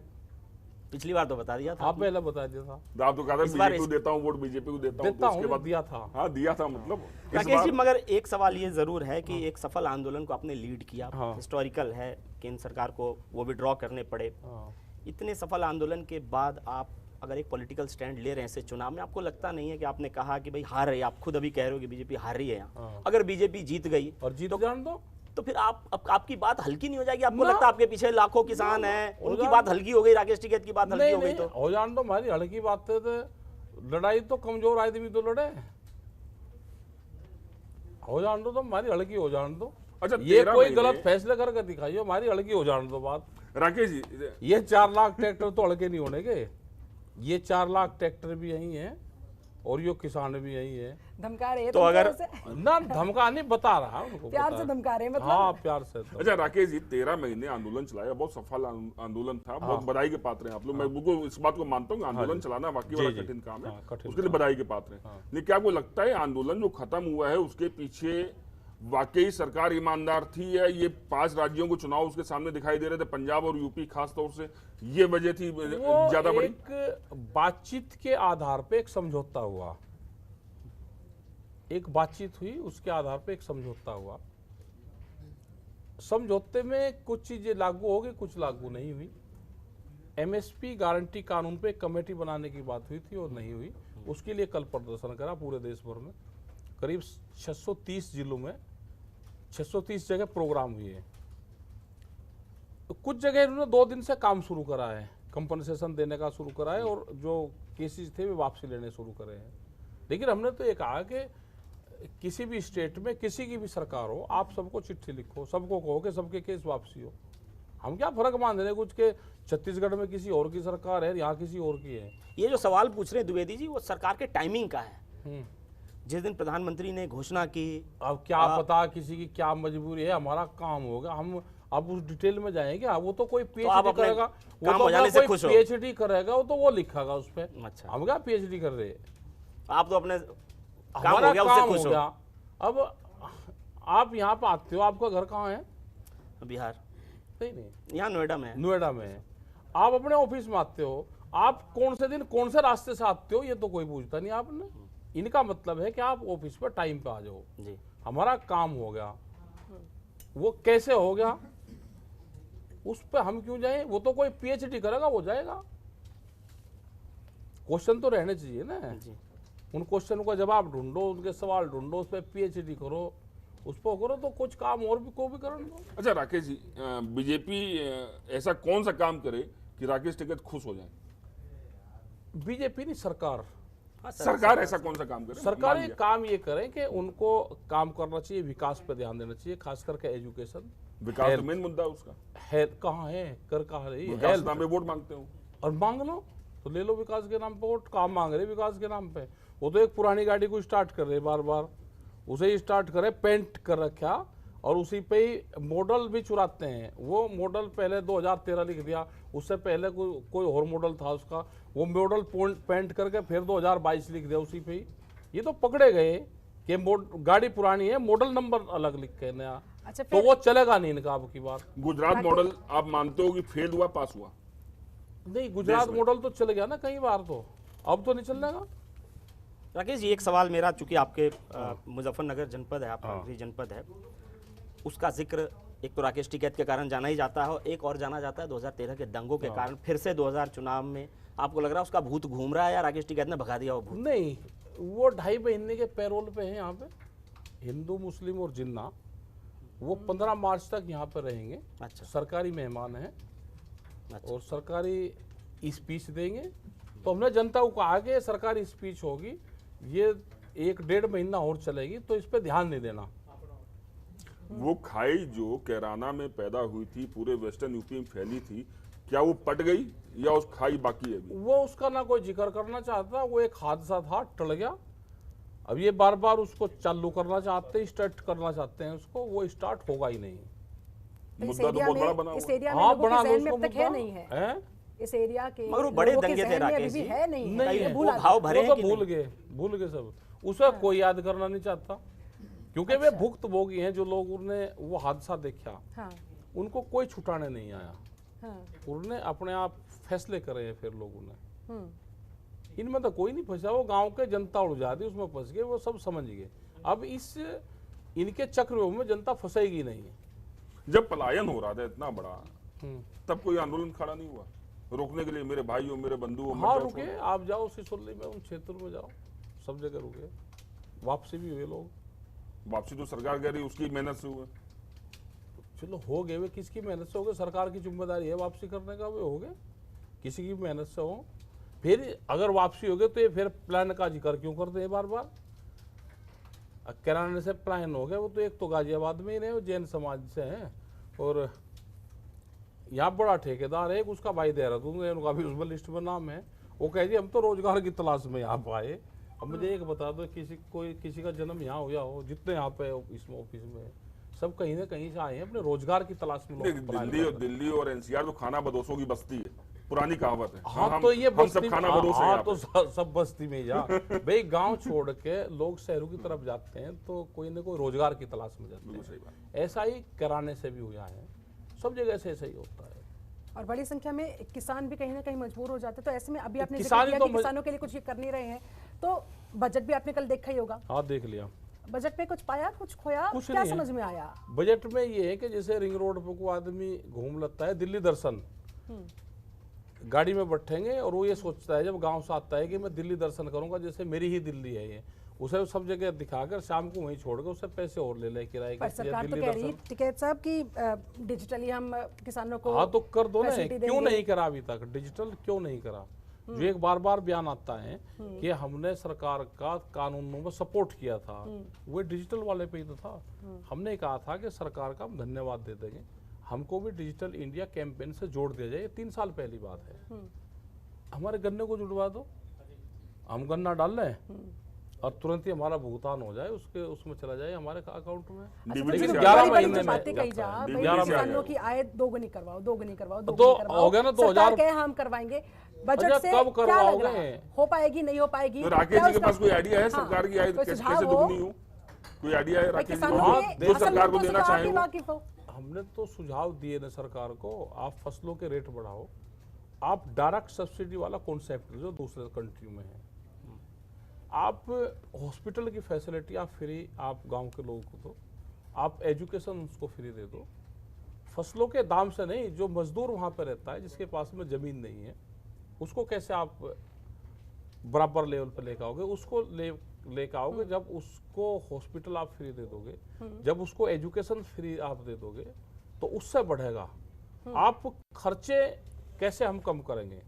पिछली बार तो बता दिया था आप पहले बता दिया था। आप तो कहते इस बार बीजेपी को देता हूँ वोट, बीजेपी को देता हूँ, देता तो उसके हूँ, बाद दिया था। हाँ दिया था। मतलब इस राकेश जी, बार मगर एक सवाल ये जरूर है कि एक सफल आंदोलन को आपने लीड किया, हाँ। हिस्टोरिकल है, केंद्र सरकार को वो विड्रॉ करने पड़े। हाँ। इतने सफल आंदोलन के बाद आप अगर एक पॉलिटिकल स्टैंड ले रहे हैं ऐसे चुनाव में, आपको लगता नहीं है कि आपने कहा कि भाई हार रही है, आप खुद अभी कह रहे हो कि बीजेपी हार रही है यहाँ, हाँ। अगर बीजेपी जीत गई और जीत जान दो। तो फिर आपकी बात हल्की नहीं हो जाएगी? आपको ना। लगता है आपके पीछे लाखों किसान हैं, हो उनकी जाए। बात हल्की हो गई, राकेश टिकैत की बात हल्की नहीं हो गई नहीं, तो हो जान दो, हमारी हल्की बात है तो लड़ाई तो कमजोर आदमी तो लड़े। हो जान दो तो हमारी हल्की हो जान दो। अच्छा, ये 13 कोई महीने- गलत फैसले करके दिखाइए, हमारी हल्की हो जाने दो बात। राकेश जी ये 4 लाख ट्रैक्टर तो हल्के नहीं होने के। ये 4 लाख ट्रैक्टर भी यही हैं और ये किसान भी यही है। धमका रहे हैं तो तुमको अगर- उसे? ना धमका नहीं, बता रहा उनको, प्यार बता से रहा। धमका रहे हैं मतलब? हाँ, प्यार से तो। अच्छा राकेश जी, 13 महीने आंदोलन चलाया, बहुत सफल आंदोलन था, बहुत बधाई के पात्र हैं आप लोग। मैं बिल्कुल इस बात को मानता हूँ कि आंदोलन चलाना वाकई बड़ा जी। कठिन काम है, हाँ, कठिन उसके लिए बधाई के पात्र हैं। लेकिन क्या आपको लगता है आंदोलन जो खत्म हुआ है उसके पीछे वाकई सरकार ईमानदार थी, या ये 5 राज्यों को चुनाव उसके सामने दिखाई दे रहे थे, पंजाब और यूपी खास तौर से, ये वजह थी वो ज्यादा बड़ी? एक बातचीत के आधार पे एक समझौता हुआ, एक बातचीत हुई, उसके आधार पे एक समझौता हुआ। समझौते में कुछ चीजें लागू हो गई, कुछ लागू नहीं हुई। एमएसपी गारंटी कानून पे एक कमेटी बनाने की बात हुई थी और नहीं हुई। उसके लिए कल प्रदर्शन करा पूरे देश भर में, करीब 630 जिलों में 630 जगह प्रोग्राम हुए हैं। तो कुछ जगह इन्होंने 2 दिन से काम शुरू करा है, कंपनसेशन देने का शुरू करा है, और जो केसेस थे वे वापसी लेने शुरू करे हैं। लेकिन हमने तो ये कहा कि किसी भी स्टेट में किसी की भी सरकार हो, आप सबको चिट्ठी लिखो, सबको कहो कि सबके केस वापसी हो। हम क्या फर्क मान रहे हैं कुछ के छत्तीसगढ़ में किसी और की सरकार है, यहाँ किसी और की है। ये जो सवाल पूछ रहे हैं द्विवेदी जी, वो सरकार के टाइमिंग का है। जिस दिन प्रधानमंत्री ने घोषणा की, अब क्या पता किसी की क्या मजबूरी है, हमारा काम होगा, हम अब उस डिटेल में जाएंगे। वो तो कोई पीएचडी करेगा, काम हो जाने से खुश हो। पीएचडी करेगा वो तो वो लिखेगा उस पे। अच्छा, हम क्या पीएचडी कर रहे हैं, आप तो अपने काम हमारा हो गया, काम उससे खुश हो गया। अब आप यहाँ पे आते हो, आपका घर कहाँ है? बिहार, नहीं, यहाँ नोएडा में है। नोएडा में है। आप अपने ऑफिस में आते हो, आप कौन से दिन कौन से रास्ते से आते हो ये तो कोई पूछता नहीं आपने। इनका मतलब है कि आप ऑफिस पर टाइम पे आ जाओ जी। हमारा काम हो गया। वो कैसे हो गया उस पर हम क्यों जाएं? वो तो कोई पीएचडी करेगा वो जाएगा। क्वेश्चन तो रहने चाहिए ना जी। उन क्वेश्चन का जवाब ढूंढो, उनके सवाल ढूंढो, उस पर पीएचडी करो, उस पर करो तो कुछ काम और भी को भी करने दो। अच्छा राकेश जी, बीजेपी ऐसा कौन सा काम करे कि राकेश टिकैत खुश हो जाए? बीजेपी नहीं, सरकार। सरकार ऐसा कौन सा काम करे? सरकार मान ये लिया। काम ये करे कि उनको काम करना चाहिए, विकास पे ध्यान देना चाहिए, खास करके एजुकेशन। विकास तो मेन मुद्दा है उसका। है कहाँ है, कर कहाँ रही विकास हेल्थ, नाम पे वोट मांगते हो और मांग लो तो ले लो विकास के नाम पे वोट। काम मांग रहे विकास के नाम पे। वो तो एक पुरानी गाड़ी को स्टार्ट कर रहे बार बार, उसे ही स्टार्ट करे, पेंट कर रखा, और उसी पे ही मॉडल भी चुराते हैं। वो मॉडल पहले 2013 लिख दिया, उससे पहले कोई और मॉडल था उसका, वो मॉडल पेंट करके फिर 2022 लिख दिया उसी पे ही। ये तो पकड़े गए कि गाड़ी पुरानी है, मॉडल नंबर अलग लिख के नया। अच्छा, तो वो चलेगा नहीं इनका अब की बार। गुजरात मॉडल आप मानते हो कि फेल हुआ, पास हुआ? नहीं, गुजरात मॉडल तो चल गया ना कई बार, तो अब तो नहीं चलेगा। राकेश जी, एक सवाल मेरा, चूंकि आपके मुजफ्फरनगर जनपद है, आपका गृह जनपद है, उसका जिक्र एक तो राकेश टिकैत के कारण जाना ही जाता है, और एक और जाना जाता है 2013 के दंगों के कारण। फिर से 2000 चुनाव में आपको लग रहा है उसका भूत घूम रहा है, या राकेश टिकैत ने भगा दिया वो भूत? नहीं, वो 2.5 महीने के पैरोल पे हैं यहाँ पे, हिंदू मुस्लिम और जिन्ना। वो 15 मार्च तक यहाँ पे रहेंगे। अच्छा। सरकारी मेहमान हैं। अच्छा। और सरकारी स्पीच देंगे। तो हमने जनता को कहा कि सरकारी स्पीच होगी, ये 1-1.5 महीना और चलेगी, तो इस पे ध्यान नहीं देना। वो खाई जो कैराना में पैदा हुई थी, पूरे वेस्टर्न यूपी में फैली थी, क्या वो पट गई या उस खाई बाकी है अभी? वो उसका ना कोई जिक्र करना चाहता, वो एक हादसा था, टल गया। अब ये बार बार उसको चालू करना चाहते हैं, स्टार्ट करना चाहते हैं उसको, वो स्टार्ट होगा ही नहीं। मुद्दा तो बहुत बड़ा बना हुआ इस है। एरिया में हाँ, लोगों बना के लो ज़हन में उसको अब तक है मुद्दा। नहीं है। हैं? इस एरिया के मगर वो बड़े लोगों के दंगे थे ज़हन में राकेश अभी भी जी। है नहीं है। नहीं ये है। भूला वो भाव भरे वो हैं तो कि भूल गए सब। उसे कोई याद करना नहीं चाहता, क्योंकि वे भुक्तभोगी हैं। जो लोग उन्होंने वो हादसा देखा, हाँ, उनको कोई छुटाने नहीं आया। हाँ, उन्होंने अपने आप फैसले करे हैं। फिर लोगों ने, हम्म, इनमें तो कोई नहीं फंसा, वो गांव के जनता उलझा दी, उसमें फंस गए, वो सब समझ गए। अब इस इनके चक्रव्यूह में जनता फंसेगी नहीं। जब पलायन हो रहा था इतना बड़ा, तब कोई आंदोलन खड़ा नहीं हुआ रोकने के लिए? मेरे भाइयों, मेरे बंधुओं, हाँ रुके, आप जाओ सिसोली में, उन क्षेत्र में जाओ, सब जगह रुके। वापसी भी हुए लोग। वापसी तो सरकार कह रही उसकी मेहनत से हुआ। चलो हो गए, वे किसकी मेहनत से हो गए? सरकार की जिम्मेदारी है वापसी करने का, वे हो गए, किसी की मेहनत से हो। फिर अगर वापसी हो गए तो ये फिर प्लान का जिक्र क्यों करते हैं बार बार? किराने से प्लान हो गया, वो तो एक तो गाजियाबाद में ही रहे, वो जैन समाज से हैं, और यहाँ बड़ा ठेकेदार है, उसका भाई देहरादून है, उनका भी उसमें लिस्ट में नाम है। वो कह जी हम तो रोजगार की तलाश में यहाँ पर आए। अब मुझे एक बता दो, किसी का जन्म यहाँ हुआ हो, जितने यहाँ पे इसमें ऑफिस में सब कहीं ना कहीं से आए हैं, अपने रोजगार की तलाश में लोग। दिल्ली और एनसीआर तो खाना बदोशों की बस्ती है, पुरानी कहावत है। हाँ, तो ये हम सब खाना बदोश हैं हाँ, यहाँ तो पे। सब बस्ती में जा भाई, गांव छोड़ के लोग शहरों की तरफ जाते हैं, तो कोई ना कोई रोजगार की तलाश में जाते बिल्कुल सही बात। हैं। ऐसा ही किराने से भी हुआ है, सब जगह से ऐसा ही होता है। और बड़ी संख्या में किसान भी कहीं ना कहीं मजबूर हो जाते हैं। तो ऐसे में अभी आपने जिक्र किसान किया तो कि किसानों के लिए कुछ ये कर नहीं रहे हैं, तो बजट भी आपने कल देखा ही होगा। हाँ, देख लिया। बजट में कुछ पाया, कुछ खोया, कुछ क्या नहीं है। समझ में आया? बजट में ये है कि जैसे रिंग रोड पर को आदमी घूम लगता है, दिल्ली दर्शन, गाड़ी में बैठेंगे और वो ये सोचता है जब गांव से आता है कि मैं दिल्ली दर्शन करूंगा, जैसे मेरी ही दिल्ली है ये, उसे सब जगह दिखाकर शाम को वहीं छोड़ के उससे पैसे और ले ले किराए पर के। सरकार तो कह रही है टिकैत साहब कि डिजिटली हम किसानों को हाँ तो कर दो ना, facility क्यों देंगे। नहीं करा अभी तक डिजिटल, क्यों नहीं करा? जो एक बार बार बयान आता है कि हमने सरकार का कानूनों में सपोर्ट किया था, वो डिजिटल वाले पे ही तो था। हमने कहा था कि सरकार का हम धन्यवाद दे देंगे, हमको भी डिजिटल इंडिया कैंपेन से जोड़ दिया जाए। ये 3 साल पहली बात है। हमारे गन्ने को जुड़वा दो, हम गन्ना डाल रहे हैं और तुरंत ही हमारा भुगतान हो जाए, उसमें चला जाए हमारे अकाउंट में। डीबीटी से 11 बड़ी बड़ी महीने जो बातें कही में जा भाई 11 किसानों महीने की आय दोगुनी करवाओ, दोगुनी करवाओ, तो दोगुनी करवाओ। हो गया ना 2000 सरकार कहे हम करवाएंगे, बजट अच्छा, से कब क्या लग करवाओगे? रहा है? हो पाएगी नहीं हो पाएगी? तो राकेश क्या जी के उसका- पास कोई आइडिया है हाँ, सरकार की आय कोई कैसे सुझाव हो? दुगनी हो? कोई आइडिया है भाई राकेश जी किसानों को? हाँ, के जो असल सरकार को मुद्दों से देना तो आप चाहे ही वो। वाकिफ हो। हमने तो सुझाव दिए ना सरकार को, आप फसलों के रेट बढ़ाओ, आप डायरेक्ट सब्सिडी वाला कॉन्सेप्ट जो दूसरे कंट्री में है, आप हॉस्पिटल की फैसिलिटी आप फ्री, आप गांव के लोगों को दो, आप एजुकेशन उसको फ्री दे दो, फसलों के दाम से नहीं। जो मजदूर वहाँ पे रहता है जिसके पास में ज़मीन नहीं है, उसको कैसे आप बराबर लेवल पे लेकर आओगे? उसको लेकर आओगे जब उसको हॉस्पिटल आप फ्री दे दोगे, जब उसको एजुकेशन फ्री आप दे दोगे, तो उससे बढ़ेगा। आप खर्चे कैसे हम कम करेंगे,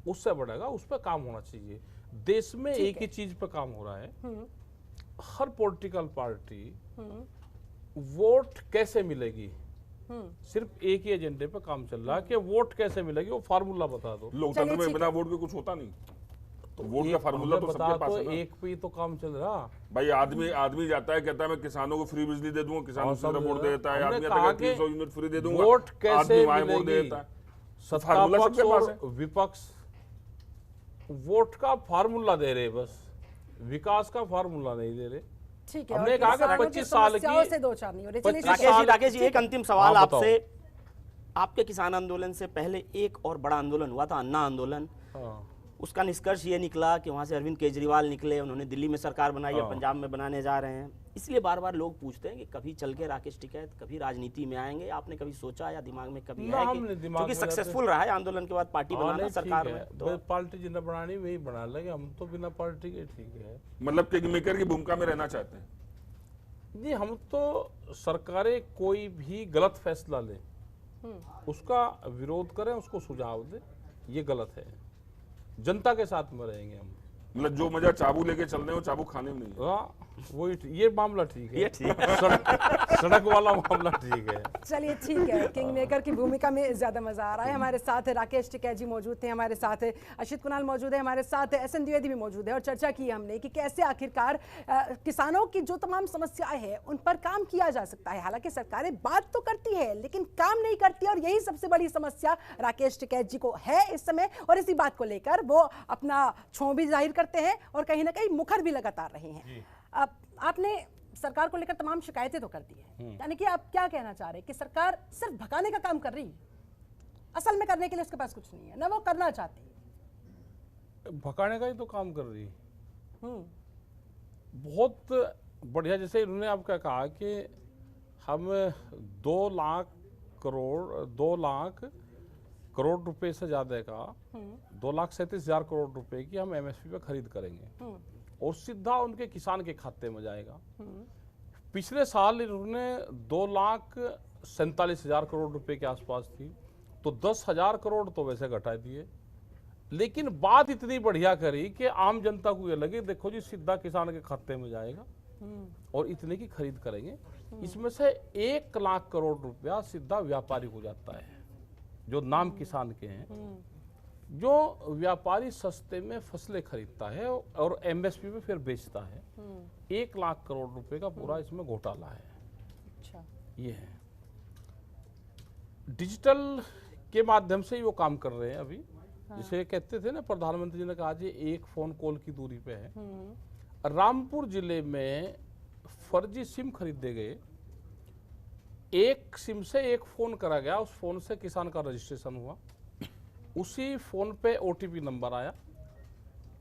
उससे बढ़ेगा, उस पर काम होना चाहिए। देश में एक ही चीज पे काम हो रहा है, हर पॉलिटिकल पार्टी वोट कैसे मिलेगी, सिर्फ एक ही एजेंडे पे काम चल रहा है कि वोट कैसे मिलेगी, वो फार्मूला बता दो। लोकतंत्र चलिए, में ठीक बिना वोट के कुछ होता नहीं, तो वोट का एक फार्मूला हमने तो बता सबके पास तो है ना। एक पे ही तो काम चल रहा। भाई आदमी जाता है, कहता है मैं किसानों को फ्री बिजली दे दूंगा, किसान और उसी तरह सब वोट दे देता है। हमने आदमी कहा आता है कि 300 यूनिट फ्री दे दूंगा, वोट कैसे आदमी वहां वोट दे मिलेगी? देता है। फार्मूला सत्तापक्ष सबके पास और विपक्ष वोट का फार्मूला दे रहे, बस विकास का फार्मूला नहीं दे रहे। ठीक है, हमने और कहा कि किसानों की 25 साल की- समस्याओं से दो चार नहीं हो रही। चलिए, 25 ठीक है। राकेश जी एक अंतिम सवाल हाँ, बताओ। आपसे। आपके किसान आंदोलन से पहले एक और बड़ा आंदोलन हुआ था, अन्ना आंदोलन। हाँ। उसका निष्कर्ष ये निकला कि वहाँ से अरविंद केजरीवाल निकले, उन्होंने दिल्ली में सरकार बनाई है, हाँ। पंजाब में बनाने जा रहे हैं। इसलिए बार बार लोग पूछते हैं कि कभी चल के राकेश टिकैत कभी राजनीति में आएंगे। आपने कभी सोचा या दिमाग में कभी ना, है हमने कि दिमाग क्योंकि में सक्सेसफुल रहा है आंदोलन के बाद पार्टी हाँ, बनाना नहीं, सरकार ठीक है। में, तो भाई पार्टी जिन्हें बनानी वही बना लेंगे, हम तो बिना पार्टी के ठीक है। मतलब किंग मेकर की भूमिका में रहना चाहते हैं। जी, हम तो सरकारें कोई भी गलत फैसला ले उसका विरोध करें, उसको सुझाव दे, ये गलत है। जनता के साथ में रहेंगे हम। मतलब जो मजा चाबू लेके चल रहे हो, चाबू खाने में नहीं है। हाँ, वही ये मामला ठीक है, ये ठीक है। सड़क वाला मामला ठीक है। चलिए, ठीक है। किंग मेकर की भूमिका में ज्यादा मजा आ रहा है। हमारे साथ राकेश टिकैत जी मौजूद थे, हमारे साथ अशित कुणाल मौजूद है, हमारे साथ SN द्विवेदी भी मौजूद है, और चर्चा की हमने कि कैसे आखिरकार किसानों की जो तमाम समस्याएं हैं उन पर काम किया जा सकता है। हालांकि सरकारें बात तो करती है लेकिन काम नहीं करती, और यही सबसे बड़ी समस्या राकेश टिकैत जी को है इस समय। और इसी बात को लेकर वो अपना क्षोभ भी जाहिर करते हैं और कहीं ना कहीं मुखर भी लगातार रहे हैं। आपने सरकार को लेकर तमाम शिकायतें तो कर दी है, यानी कि आप क्या कहना चाह रहे हैं कि सरकार सिर्फ भगाने का काम कर रही है, असल में करने के लिए उसके पास कुछ नहीं है, ना वो करना चाहती। भगाने का ही तो काम कर रही है। बहुत बढ़िया। जैसे इन्होंने आपका कहा कि हम 2 लाख करोड़ रुपए से ज्यादा का 2,37,000 करोड़ रुपए की हम MSP पे खरीद करेंगे और सीधा उनके किसान के खाते में जाएगा। पिछले साल इन्होंने 2,47,000 करोड़ रुपए के आसपास थी, तो 10,000 करोड़ तो वैसे घटा दिए। लेकिन बात इतनी बढ़िया करी कि आम जनता को ये लगे देखो जी सीधा किसान के खाते में जाएगा और इतने की खरीद करेंगे। इसमें से 1 लाख करोड़ रुपया सीधा व्यापारी को जाता है जो नाम किसान के हैं। जो व्यापारी सस्ते में फसलें खरीदता है और MSP पे फिर बेचता है, 1 लाख करोड़ रुपए का पूरा इसमें घोटाला है। अच्छा, ये है डिजिटल के माध्यम से ही वो काम कर रहे हैं अभी। जिसे कहते थे ना, प्रधानमंत्री जी ने कहा जी 1 फोन कॉल की दूरी पे है। रामपुर जिले में फर्जी सिम खरीदे गए, 1 सिम से 1 फोन करा गया, उस फोन से किसान का रजिस्ट्रेशन हुआ, उसी फोन पे OTP नंबर आया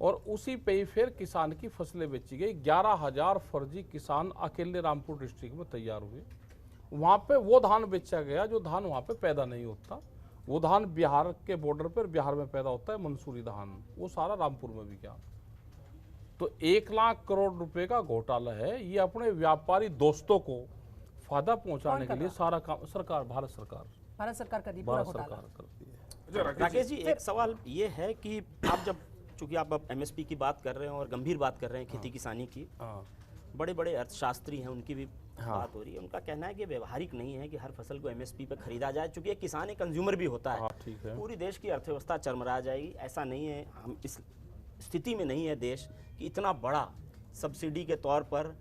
और उसी पे ही फिर किसान की फसलें बेची गई। 11,000 फर्जी किसान अकेले रामपुर डिस्ट्रिक्ट में तैयार हुए। वहाँ पे वो धान बेचा गया जो धान वहाँ पे पैदा नहीं होता, वो धान बिहार के बॉर्डर पर बिहार में पैदा होता है, मंसूरी धान, वो सारा रामपुर में भी क्या। तो 1 लाख करोड़ रुपए का घोटाला है। ये अपने व्यापारी दोस्तों को फायदा पहुंचाने के लिए सारा काम सरकार, भारत सरकार कर रही है, पूरा घोटाला करती है। राकेश जी, एक सवाल ये है कि आप जब, चूंकि आप अब एमएसपी की बात कर रहे हैं और गंभीर बात कर रहे हैं खेती किसानी की, बड़े बड़े अर्थशास्त्री हैं, उनकी भी बात हो रही है। उनका कहना है कि व्यवहारिक नहीं है कि हर फसल को एमएसपी पे खरीदा जाए, चूंकि एक किसान एक कंज्यूमर भी होता है। ठीक है। पूरी देश की अर्थव्यवस्था चरमरा जाएगी। ऐसा नहीं है, हम इस स्थिति में नहीं है देश कि इतना बड़ा सब्सिडी के तौर पर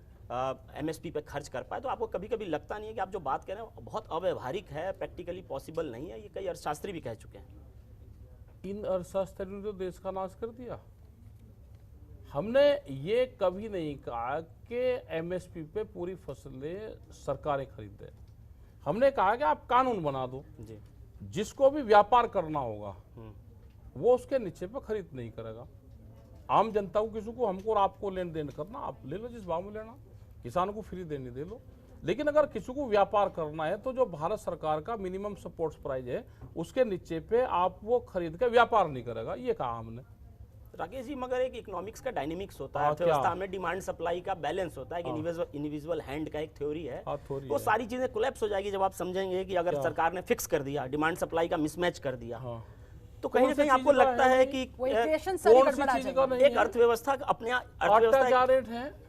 एमएसपी पे खर्च कर पाए। तो आपको कभी कभी लगता नहीं है कि आप जो बात कह रहे हैं बहुत अव्यवहारिक है, प्रैक्टिकली पॉसिबल नहीं है? ये कई अर्थशास्त्री भी कह चुके हैं। इन अर्थशास्त्रियों ने तो देश का नाश कर दिया। हमने ये कभी नहीं कहा कि एमएसपी पे पूरी फसलें सरकारें खरीदें। हमने कहा कि आप कानून बना दो जी, जिसको भी व्यापार करना होगा वो उसके नीचे पे खरीद नहीं करेगा। आम जनता को, किसी को, हमको और आपको लेन देन करना, आप ले लो जिस भाव में लेना, किसानों को फ्री देने दे लो। लेकिन अगर किसी को व्यापार करना है तो जो भारत सरकार का मिनिमम सपोर्ट प्राइस है उसके नीचे पे आप वो खरीद के व्यापार नहीं करेगा, ये कहा हमने। राकेश जी, मगर एक इकोनॉमिक्स का डायनेमिक्स होता है, अर्थव्यवस्था में डिमांड सप्लाई का बैलेंस होता है, इनविजिबल हैंड का एक थ्योरी है। वो सारी चीजें कोलैप्स हो जाएगी जब आप समझेंगे कि अगर सरकार ने फिक्स कर दिया, डिमांड सप्लाई का मिसमैच कर दिया, तो कहीं ना कहीं आपको लगता है कि एक अर्थव्यवस्था अपने अर्थव्यवस्था क्या रेट है,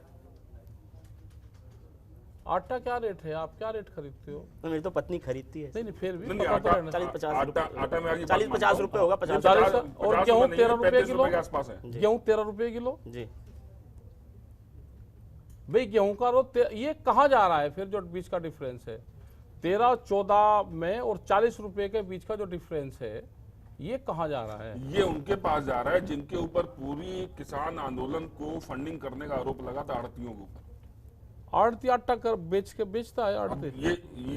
आटा क्या रेट है, आप क्या रेट खरीदते हो? तो मेरी तो पत्नी खरीदती है। नहीं फिर भी 40-50 रुपए होगा, 50। और गेहूँ 13 रुपए किलो के आसपास है। गेहूँ 13 रुपए किलो जी। भाई गेहूं का रोज ये कहाँ जा रहा है फिर? जो बीच का डिफरेंस है 13-14 में और 40 रुपए के बीच का जो डिफरेंस है, ये कहाँ जा रहा है? ये उनके पास जा रहा है जिनके ऊपर पूरी किसान आंदोलन को फंडिंग करने का आरोप लगा था, आड़तियों को। आड़ती आटा कर बेचता है आड़ती।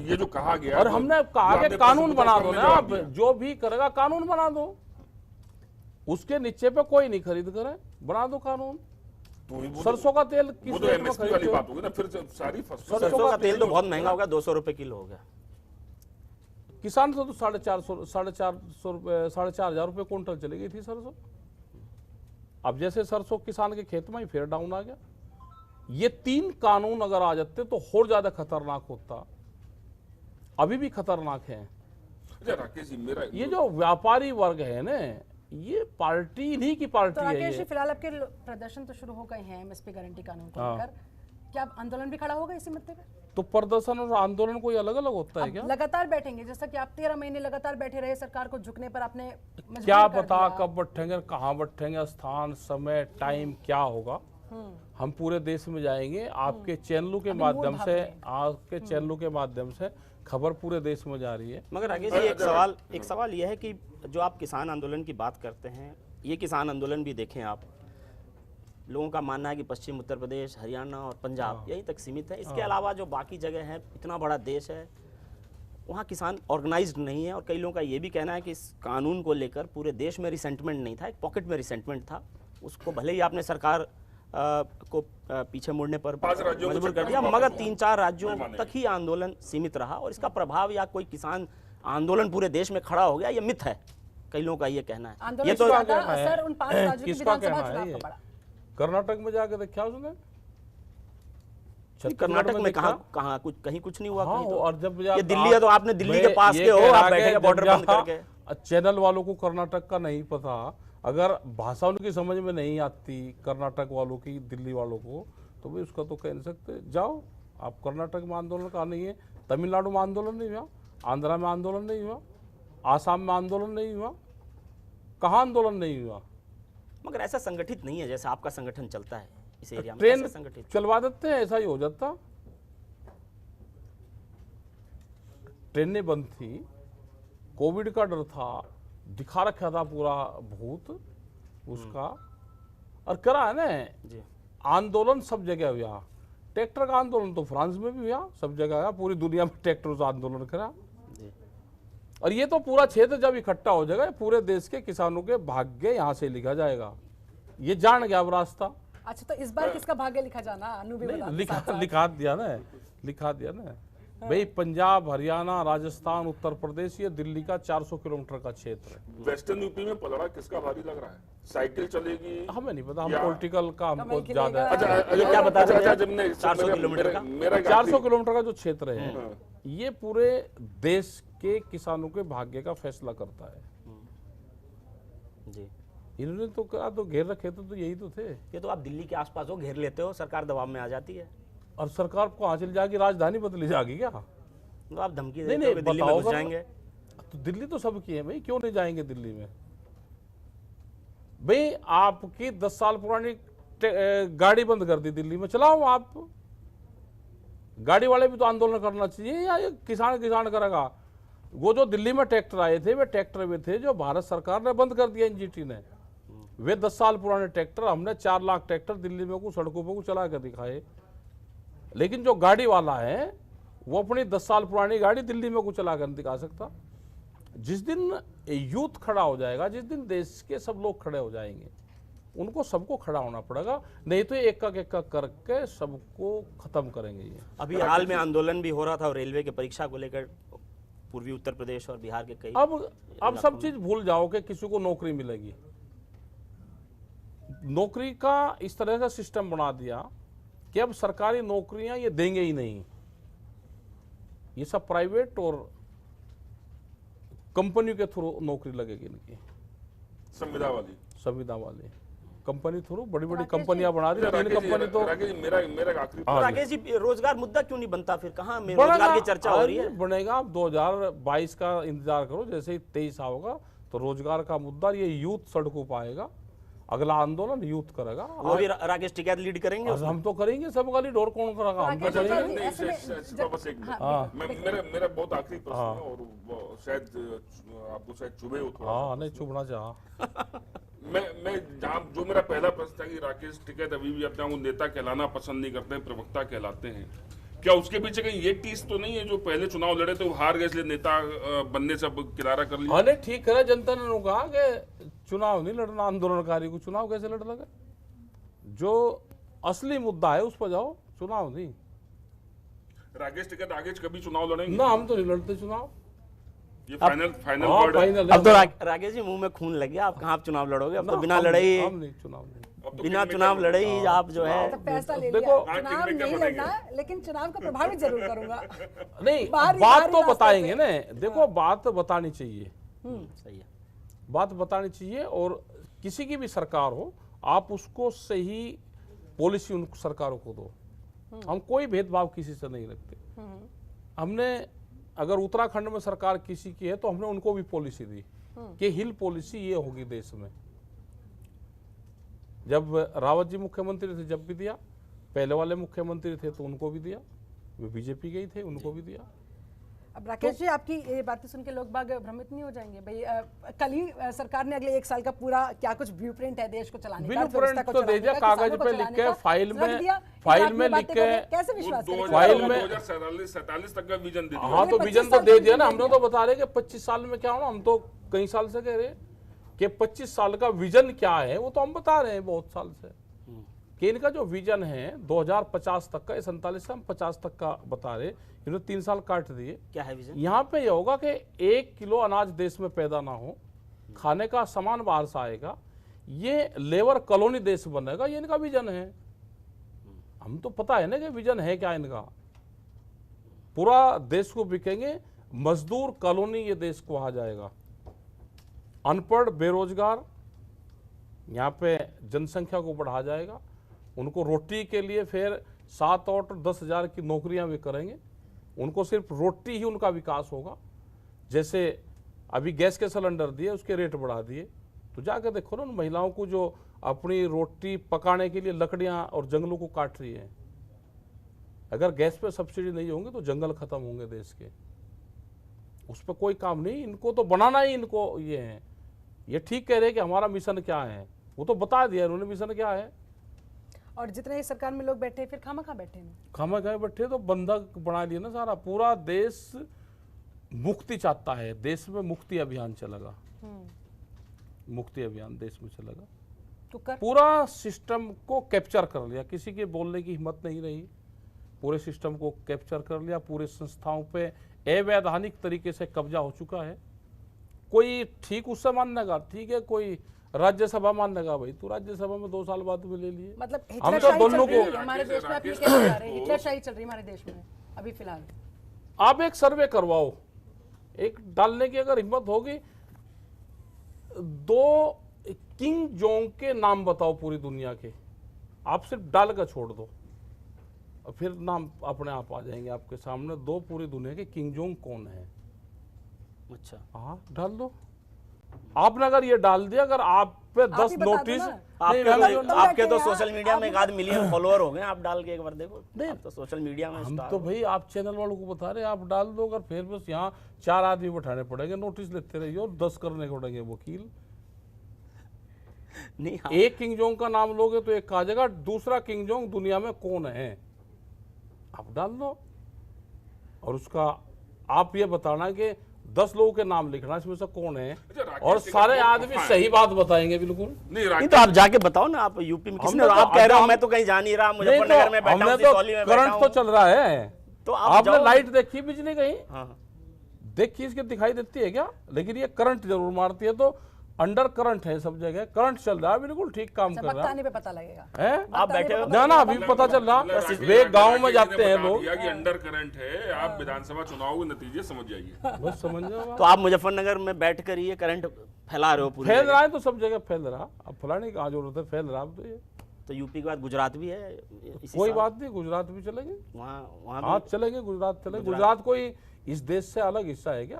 ये जो कहा गया, और हमने कहा कि कानून बना दो ना, आप जो भी करेगा कानून बना दो, उसके नीचे पे कोई नहीं खरीद करे, बना दो कानून। सरसों का तेल किस रेट में खरीदते हो? बात होगी ना, फिर सारी सरसों का तेल तो बहुत महंगा होगा, 200 रुपए किलो हो गया। किसान से तो 4,500 रुपए क्विंटल चली गई थी सरसों। अब जैसे सरसों किसान के खेत में ही फिर डाउन आ गया। ये 3 कानून अगर आ जाते तो और ज्यादा खतरनाक होता, अभी भी खतरनाक है। राकेश जी, मेरा ये जो व्यापारी वर्ग है ना, ये पार्टी नहीं की पार्टी तो है। राकेश जी, फिलहाल आपके प्रदर्शन तो शुरू हो गए हैं एमएसपी गारंटी कानून को लेकर, क्या अब आंदोलन भी खड़ा होगा इसी मुद्दे पे? तो प्रदर्शन और आंदोलन कोई अलग अलग होता है क्या? लगातार बैठेंगे, जैसा कि आप 13 महीने लगातार बैठे रहे, सरकार को झुकने पर आपने क्या पता कब बैठेंगे, कहाँ बैठेंगे, स्थान, समय, टाइम क्या होगा। हम पूरे देश में जाएंगे, आपके चैनलों के माध्यम से, खबर पूरे देश में जा रही है। मगर राकेश जी, एक सवाल यह है कि जो आप किसान आंदोलन की बात करते हैं, ये किसान आंदोलन भी देखें आप, लोगों का मानना है कि पश्चिम उत्तर प्रदेश, हरियाणा और पंजाब यहीं तक सीमित है। इसके अलावा जो बाकी जगह है, इतना बड़ा देश है, वहाँ किसान ऑर्गेनाइज्ड नहीं है। और कई लोगों का ये भी कहना है कि इस कानून को लेकर पूरे देश में रिसेंटमेंट नहीं था, एक पॉकेट में रिसेंटमेंट था। उसको भले ही आपने सरकार को पीछे मुड़ने पर मजबूर कर दिया, मगर 3-4 राज्यों तक ही आंदोलन सीमित रहा। और इसका प्रभाव या कोई किसान आंदोलन पूरे देश में खड़ा हो गया, ये मिथ है, कई लोगों का ये कहना है। ये तो असर उन 5 राज्यों की विधानसभा चुनाव का पड़ा। कर्नाटक में जाके देखा उसने, कर्नाटक में कहाँ कुछ कहीं कुछ नहीं हुआ। हाँ, तो और जब ये दिल्ली है तो आपने दिल्ली के पास के हो, आप बैठे बॉर्डर बंद करके। चैनल वालों को कर्नाटक का नहीं पता, अगर भाषा उनकी समझ में नहीं आती कर्नाटक वालों की, दिल्ली वालों को, तो भाई उसका तो कह नहीं सकते। जाओ आप, कर्नाटक में आंदोलन का नहीं है, तमिलनाडु में आंदोलन नहीं हुआ, आंध्रा में आंदोलन नहीं हुआ, आसाम में आंदोलन नहीं हुआ, कहाँ आंदोलन नहीं हुआ। मगर ऐसा संगठित नहीं है जैसा आपका संगठन चलता है इस एरिया में। ट्रेन चलवा देते हैं, ऐसा ही हो जाता। ट्रेनें बंद थी, कोविड का डर था, दिखा रखा था पूरा भूत उसका, और करा है ना आंदोलन सब जगह हुआ। ट्रैक्टर का आंदोलन तो फ्रांस में भी हुआ, सब जगह हुआ, पूरी दुनिया में ट्रैक्टर से आंदोलन करा। और ये तो पूरा क्षेत्र जब इकट्ठा हो जाएगा, पूरे देश के किसानों के भाग्य यहाँ से लिखा जाएगा, ये जान गया अब रास्ता। अच्छा, तो इस बार किसका भाग्य लिखा जाना? लिखा दिया ना, भाई पंजाब, हरियाणा, राजस्थान, उत्तर प्रदेश, ये दिल्ली का 400 किलोमीटर का क्षेत्र है। वेस्टर्न यूपी में पलड़ा किसका भारी लग रहा है? साइकिल चलेगी? हमें नहीं पता, हम या- पॉलिटिकल का हमको कमल ज्यादा है। खिलेगा। ये क्या बता रहे थे? जब ने 400 किलोमीटर का? मेरा 400 किलोमीटर का जो क्षेत्र है, हाँ। ये पूरे देश के किसानों के भाग्य का फैसला करता है। जी, इन्होंने तो कहा तो घेर रखे थे, तो यही तो थे। ये तो आप दिल्ली के आसपास हो, घेर लेते हो, सरकार दबाव में आ जाती है, और सरकार को हासिल जाएगी, राजधानी बदली जाएगी क्या? तो आप धमकी नहीं देते नहीं हो कि दिल्ली में बताओ घुस जाएंगे। तो दिल्ली तो सबकी है भाई, क्यों नहीं जाएंगे दिल्ली में? भाई आपकी 10 साल पुरानी गाड़ी बंद कर दी दिल्ली में, चलाओ आप। गाड़ी वाले भी तो आंदोलन करना चाहिए, या ये किसान करेगा? वो जो दिल्ली में ट्रैक्टर आए थे, वे ट्रैक्टर वे थे जो भारत सरकार ने बंद कर दिया, एनजीटी ने। वे 10 साल पुराने ट्रैक्टर, हमने 4 लाख ट्रैक्टर दिल्ली में को सड़कों पर को चला कर दिखाए। लेकिन जो गाड़ी वाला है वो अपनी 10 साल पुरानी गाड़ी दिल्ली में को चला कर दिखा सकता। जिस दिन यूथ खड़ा हो जाएगा, जिस दिन देश के सब लोग खड़े हो जाएंगे, उनको सबको खड़ा होना पड़ेगा, नहीं तो एक करके सबको खत्म करेंगे ये। अभी हाल में आंदोलन भी हो रहा था और रेलवे की परीक्षा को लेकर पूर्वी उत्तर प्रदेश और बिहार के कई अब सब चीज भूल जाओ कि किसी को नौकरी मिलेगी। नौकरी का इस तरह का सिस्टम बना दिया कि अब सरकारी नौकरियां ये देंगे ही नहीं, ये सब प्राइवेट और कंपनी के थ्रू नौकरी लगेगी इनकी, संविदा वाली कंपनी थ्रू। बड़ी बड़ी कंपनियां बना दी, 3 कंपनी तो। मेरा आखिरी तो राकेश जी, रोजगार मुद्दा क्यों नहीं बनता फिर? कहाँ में रोजगार की चर्चा हो रही है? बनेगा, आप 2022 का इंतजार करो, जैसे ही 23 होगा तो रोजगार का मुद्दा, ये यूथ सड़कों पर आएगा, अगला आंदोलन यूथ करेगा। वो भी राकेश टिकैत लीड करेंगे? हम तो करेंगे, सबका लीड, और कौन करेगा? हम तो करेंगे। मेरा बहुत आखिरी प्रश्न है, और वो शायद आपको शायद चुभे हो थोड़ा। हाँ, नहीं चुभना चाहा। मैं जहाँ जो मेरा पहला प्रश्न था कि राकेश टिकैत अभी भी अपने को नेता कहलाना पसंद नहीं करते हैं, प्रवक्ता कहलाते हैं, क्या उसके पीछे कहीं ये टीस तो नहीं है जो पहले चुनाव लड़े थे वो हार गए इसलिए नेता बनने से किनारा कर लिया? अरे ठीक है, जनता ने कहा कि चुनाव नहीं लड़ना, आंदोलनकारी को चुनाव कैसे लड़ लगे? जो असली मुद्दा है उस पर जाओ, चुनाव नहीं। राकेश टिकैत आगे कभी चुनाव लड़ेंगे? ना, हम तो नहीं लड़ते चुनाव। ये फाइनल हाँ, वर्ड है? फाइनल अब तो राकेश जी मुंह में खून लग गया, आप कहाँ चुनाव लड़ोगे? अब तो बिना लड़े ही, हम नहीं, चुनाव नहीं। अब तो बिना किंग चुनाव मेकर लड़े ही आप जो है तो फैसला ले देखो, लिया, चुनाव किंग मेकर नहीं बनेंगे। लड़ना, लेकिन चुनाव को प्रभावित जरूर करूंगा। नहीं, बाहरी बात तो रास्ते बताएंगे से। ना। देखो, बात बतानी चाहिए, सही है। बात बतानी चाहिए, और किसी की भी सरकार हो, आप उसको सही पॉलिसी उन सरकारों को दो। हम कोई भेदभाव किसी से नहीं रखते। हमने अगर उत्तराखंड में सरकार किसी की है तो हमने उनको भी पॉलिसी दी कि हिल पॉलिसी ये होगी देश में। जब रावत जी मुख्यमंत्री थे जब भी दिया, पहले वाले मुख्यमंत्री थे तो उनको भी दिया, वे बीजेपी के ही थे, उनको भी दिया। अब राकेश जी, आपकी ये बातें सुन के लोग बाग भ्रमित नहीं हो जाएंगे? भाई कल ही सरकार ने अगले 1 साल का पूरा क्या कुछ ब्लू प्रिंट है देश को चलाने का, ब्लूप्रिंट तो दे दिया, कागज पे लिख के, फाइल में लिख के, कैसे विश्वास करें? फाइल में 2047 तक का विजन दे दिया। हाँ, तो 25 विजन तो साल दे का दिया ना। विजन हमने तो बता रहे कि 25 साल में क्या होना। हम तो कई साल से कह रहे कि 25 साल का विजन क्या है, वो तो हम बता रहे हैं बहुत साल से कि इनका जो विजन है 2050 तक का, 47 से हम 50 तक का बता रहे, इन्होंने 3 साल काट दिए। क्या है विजन? यहाँ पे ये होगा कि 1 किलो अनाज देश में पैदा ना हो, खाने का सामान बाहर से आएगा, ये लेबर कॉलोनी देश बनेगा, ये इनका विजन है। हम तो पता है ना कि विजन है क्या इनका। पूरा देश को बिकेंगे, मजदूर कॉलोनी ये देश को आ जाएगा। अनपढ़, बेरोजगार, यहाँ पे जनसंख्या को बढ़ा जाएगा, उनको रोटी के लिए फिर 7 और 10 हज़ार की नौकरियां भी करेंगे, उनको सिर्फ रोटी ही उनका विकास होगा। जैसे अभी गैस के सिलेंडर दिए, उसके रेट बढ़ा दिए, तो जाकर देखो ना उन महिलाओं को जो अपनी रोटी पकाने के लिए लकड़ियां और जंगलों को काट रही हैं। अगर गैस पे सब्सिडी नहीं होंगे तो जंगल खत्म होंगे देश के, उस पर कोई काम नहीं। इनको तो बनाना ही, इनको ये है। ये ठीक कह रहे हैं कि हमारा मिशन क्या है, वो तो बता दिया इन्होंने मिशन क्या है। और जितने इस सरकार में लोग बैठे फिर खामा खा बैठे हैं, खामा खाए बैठे, तो बंधक बना लिया ना सारा। पूरा देश मुक्ति चाहता है, देश में मुक्ति अभियान चलेगा, मुक्ति अभियान देश में चलेगा। तो कर पूरा सिस्टम को कैप्चर कर लिया, किसी के बोलने की हिम्मत नहीं रही, पूरे सिस्टम को कैप्चर कर लिया, पूरे संस्थाओं पे अवैधानिक तरीके से कब्जा हो चुका है। कोई ठीक उससे मानेगा, ठीक है, कोई राज्यसभा मानेगा, भाई तो राज्यसभा में 2 साल बाद में ले लिए। मतलब हम तो हिटलरशाही दोनों चल रही को है हमारे देश में, आप ये कहना चाह रहे हैं हिटलरशाही चल रही है हमारे देश में अभी फिलहाल। आप एक सर्वे करवाओ, एक डालने की अगर हिम्मत होगी, 2 किंग जोंग के नाम बताओ पूरी दुनिया के, आप सिर्फ डाल कर छोड़ दो और फिर नाम अपने आप आ जाएंगे आपके सामने। 2 पूरी दुनिया के किंग जोंग कौन है? अच्छा, हाँ डाल दो। आपने अगर ये डाल दिया, अगर आप पे 10 नोटिस, आपके तो सोशल मीडिया में 1 मिलियन फॉलोअर हो गए, आप डाल के एक बार देखो। आप तो सोशल मीडिया में हम तो भाई आप चैनल वालों को बता रहे हैं, आप डाल दो, अगर फिर बस यहाँ 4 आदमी बैठाने पड़ेंगे, नोटिस लेते रहिए और 10 करने पड़ेंगे वकील। नहीं, हाँ। एक किंग जोंग का नाम लोगे तो एक आ जाएगा, दूसरा किंग जोंग दुनिया में कौन है आप डाल दो, और उसका आप ये बताना कि 10 लोगों के नाम लिखना, इसमें से कौन है, और सारे आदमी सही बात बताएंगे बिल्कुल। नहीं तो आप जाके बताओ ना, आप यूपी में किसने, आप कह रहे हो मैं तो कहीं जा नहीं रहा, मुजफ्फरनगर में बैठा हूं, सिसौली में बैठा हूं। करंट तो चल रहा है, तो आपने लाइट देखी बिजली कहीं? हाँ। देखिए इसके दिखाई देती है क्या? लेकिन ये करंट जरूर मारती है, तो अंडर करंट है सब जगह, करंट चल रहा है, बिल्कुल ठीक काम कर रहा है। पे पता लगेगा है आप बैठे हो ना, अभी पता चल रहा, वे गांव में जाते हैं लोग। कि अंडर करंट है, आप विधानसभा चुनाव के नतीजे समझ जाइए। बस समझ जाओ। तो आप मुजफ्फरनगर में बैठ कर ये करंट फैला रहे हो पूरी फैल जगह। रहा है तो सब जगह फैल रहा, अब फैलाने की कहाँ जरूरत है, फैल रहा अब तो ये। तो यूपी के बाद गुजरात भी है इसी कोई साल। बात नहीं, गुजरात भी चलेंगे, वहाँ हाँ चलेंगे, गुजरात चलेंगे। गुजरात कोई इस देश से अलग हिस्सा है क्या?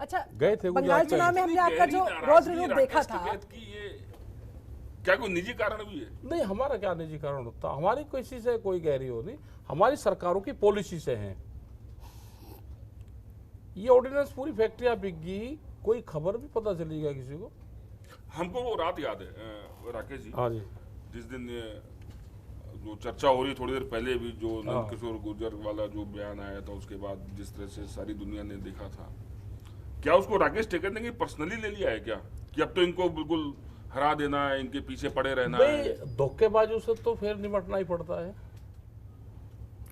अच्छा, गए थे बंगाल गुजरात चुनाव में हमने आपका जो रौद्र रूप देखा था, क्या कोई निजी कारण भी है? नहीं, हमारा क्या निजी कारण होता, हमारी किसी से कोई गहरी हो नहीं, हमारी सरकारों की पॉलिसी से है। ये ऑर्डिनेंस पूरी फैक्ट्रियां बिक गई, कोई खबर भी पता चलेगा किसी को? हमको वो रात याद है राकेश जी, हाँ जी, जिस दिन ये जो चर्चा हो रही थोड़ी देर पहले भी, जो नंद किशोर गुर्जर वाला जो बयान आया था, उसके बाद जिस तरह से सारी दुनिया ने देखा था, क्या उसको राकेश टिकैत ने पर्सनली ले लिया है क्या, कि अब तो इनको बिल्कुल हरा देना है, इनके पीछे पड़े रहना है? धोखेबाजों से तो फिर निपटना ही पड़ता है।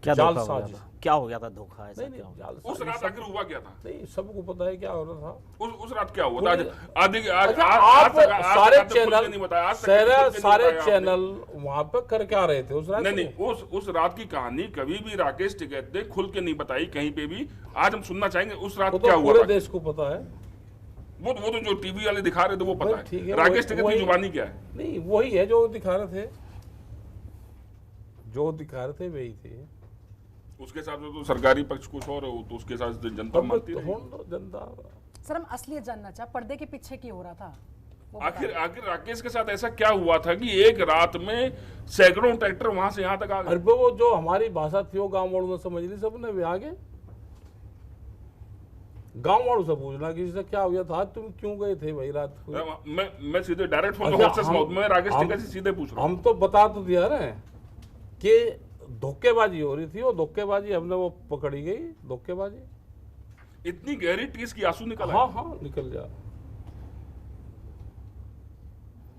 क्या जाल धोखा हो गया साजिश। था? क्या हो गया था धोखा ऐसा? नहीं क्या हो गया? जाल उस साजिश रात आखिर हुआ क्या था? नहीं, सबको पता है क्या हो रहा था। उस रात क्या हुआ था? अच्छा, आप सारे चैनल, सारे चैनल वहां पे कर क्या रहे थे उस रात? नहीं, उस रात की कहानी कभी भी राकेश टिकैत ने खुल के नहीं बताई कहीं पे भी। आज हम सुनना चाहेंगे उस रात क्या हुआ। पूरे देश को पता है, वो तो जो टीवी वाले दिखा रहे थे वो पता ठीक है। है, राकेश टिकैत की जुबानी क्या है? नहीं, वही है जो दिखा रहे थे, जो दिखा रहे थे वही थे। उसके साथ तो सरकारी पक्ष कुछ और हो, तो उसके साथ जनता मानती है। जनता सर हम असलियत जानना चाह, पर्दे के पीछे की हो रहा था वो आखिर राकेश के साथ ऐसा क्या हुआ था कि एक रात में सैकड़ों ट्रैक्टर वहां से यहां तक आ गए? अरे वो जो हमारी भाषा थी वो गांव वालों ने समझ ली, सबने वे आगे गांव वालों से पूछना किसी से क्या हुआ था, तुम क्यों गए थे भाई रात को? मैं सीधे डायरेक्ट में राकेश टिकैत से सीधे पूछ रहा हूं। हम तो बता तो दिया रहे कि धोखेबाजी हो रही थी, वो धोखेबाजी हमने वो पकड़ी गई धोखेबाजी। इतनी गहरी टीस की आंसू निकल हाँ हाँ निकल जा।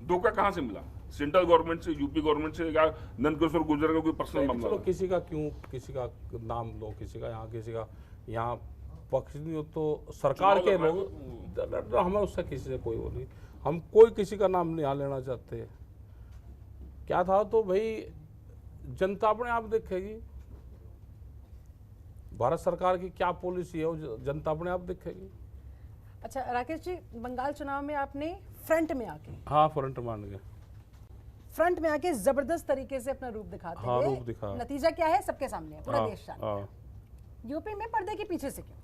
धोखा कहां से मिला? सेंट्रल गवर्नमेंट से, यूपी गवर्नमेंट से, या नंद किशोर गुर्जर का कोई पर्सनल मामला? चलो किसी का क्यों, किसी का नाम लो, किसी का यहाँ, किसी का यहाँ पक्ष नहीं हो तो सरकार के लोग, हमें उससे किसी से कोई वो नहीं, हम कोई किसी का नाम नहीं यहाँ लेना चाहते। क्या था तो भाई जनता अपने आप देखेगी, भारत सरकार की क्या पॉलिसी है वो जनता अपने आप देखेगी। अच्छा राकेश जी, बंगाल चुनाव में आपने फ्रंट में आके, हाँ फ्रंट मान गए, फ्रंट में आके जबरदस्त तरीके से अपना रूप दिखाते हाँ, हुए, रूप दिखा। नतीजा क्या है सबके सामने है, पूरा हाँ, देश जानता हाँ। है। यूपी में पर्दे के पीछे से क्यों?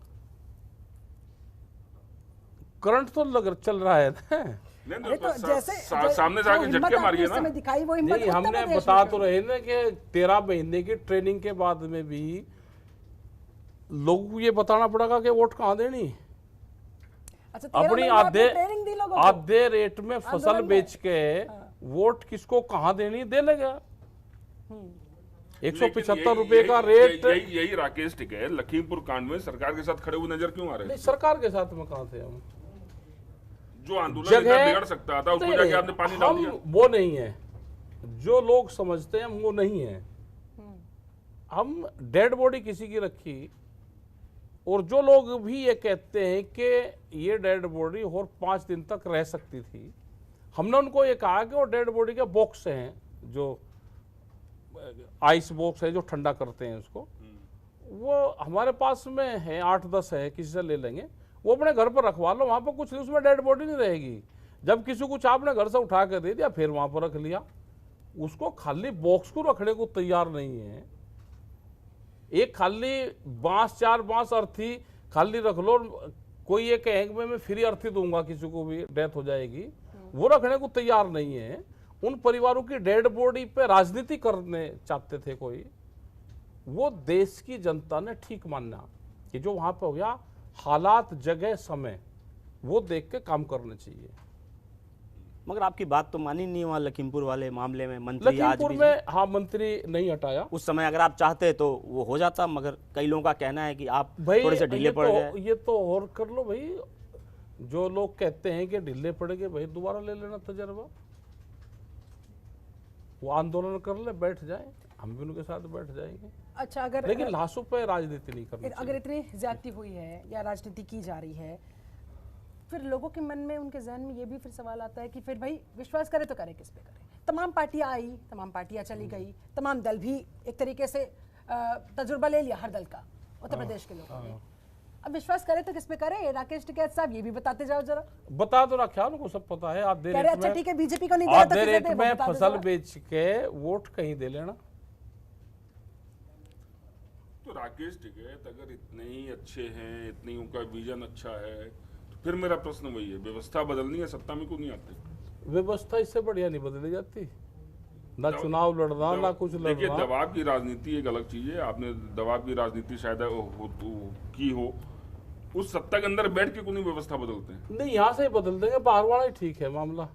करंट तो लग चल रहा है अरे तो जैसे सामने से आके झटके मारिए ना। दिखाई वो हिम्मत नहीं, हमने बता तो रहे ना कि 13 महीने की ट्रेनिंग के बाद में भी लोगों को ये बताना पड़ेगा कि वोट कहाँ देनी। अच्छा, अपनी आधे रेट में फसल बेच के वोट किसको कहाँ देनी दे लेगा। 175 रुपए का रेट। यही राकेश टिकैत लखीमपुर कांड में सरकार के साथ खड़े हुए नजर क्यों आ रहे हैं? सरकार के साथ में कहाँ थे हम? जो आंदोलन इतना बिगड़ सकता था उसको जाके आपने पानी डाल दिया। वो नहीं है जो लोग समझते हैं, हम वो नहीं है। हम डेड बॉडी किसी की रखी, और जो लोग भी ये कहते हैं कि ये डेड बॉडी और 5 दिन तक रह सकती थी, हमने उनको ये कहा कि वो डेड बॉडी के बॉक्स हैं, जो आइस बॉक्स है जो ठंडा करते हैं उसको, वो हमारे पास में है, 8-10 है, किसी से ले लेंगे, वो अपने घर पर रखवा लो, वहाँ पर कुछ नहीं, उसमें डेड बॉडी नहीं रहेगी। जब किसी कुछ आपने घर से उठा कर दे दिया, फिर वहाँ पर रख लिया, उसको खाली बॉक्स को रखने को तैयार नहीं है। एक खाली बांस, 4 बांस अर्थी खाली रख लो, कोई ये कहेंगे मैं फ्री अर्थी दूंगा किसी को भी डेथ हो जाएगी, वो रखने को तैयार नहीं है। उन परिवारों की डेड बॉडी पे राजनीति करने चाहते थे कोई, वो देश की जनता ने ठीक माना कि जो वहां पे हो गया, हालात, जगह, समय, वो देख के काम करने चाहिए। मगर आपकी बात तो मानी नहीं वहाँ लखीमपुर वाले मामले में, मंत्री आज लखीमपुर भी में हाँ मंत्री नहीं हटाया उस समय, अगर आप चाहते तो वो हो जाता, मगर कई लोगों का कहना है कि आप भाई, थोड़े से ढीले पड़ गए। ये तो और कर लो भाई, जो लोग कहते हैं कि ढीले पड़ गए भाई, दोबारा ले लेना तजर्बा, वो आंदोलन कर ले, बैठ जाए, हम भी उनके साथ बैठ जाएंगे। अच्छा, अगर लेकिन लाशों पे राजनीति नहीं करनी चाहिए। अगर इतनी ज्यादती हुई है या राजनीति की जा रही है, फिर लोगों के मन में, उनके जहन में ये भी फिर सवाल आता है कि फिर भाई विश्वास करे तो करे किस पे करे। तमाम पार्टियां आई, तमाम पार्टियां चली गई, तमाम दल भी एक तरीके से तजुर्बा ले लिया हर दल का, उत्तर प्रदेश के लोगों ने। अब विश्वास करे तो किस पे करे? राकेश टिकैत साहब ये भी बताते जाओ जरा। बता तो रखा, उनको सब पता है। आप दे अच्छा ठीक है, बीजेपी को नहीं दिया तो रेट में फसल बेच के वोट कहीं दे लेना। तो राकेश टिकैत अगर इतने ही अच्छे हैं, इतनी उनका विजन अच्छा है, तो फिर मेरा प्रश्न वही है, व्यवस्था बदलनी है, सत्ता में क्यों नहीं आते? व्यवस्था इससे बढ़िया नहीं बदली जाती, ना चुनाव लड़ना, ना कुछ देखिए, लड़ना। दबाव की राजनीति एक अलग चीज है। आपने दबाव की राजनीति शायद की हो, उस सत्ता के अंदर बैठ के क्यों नहीं व्यवस्था बदलते हैं? नहीं, यहाँ से ही बदल देंगे, बाहर वाला ही ठीक है मामला,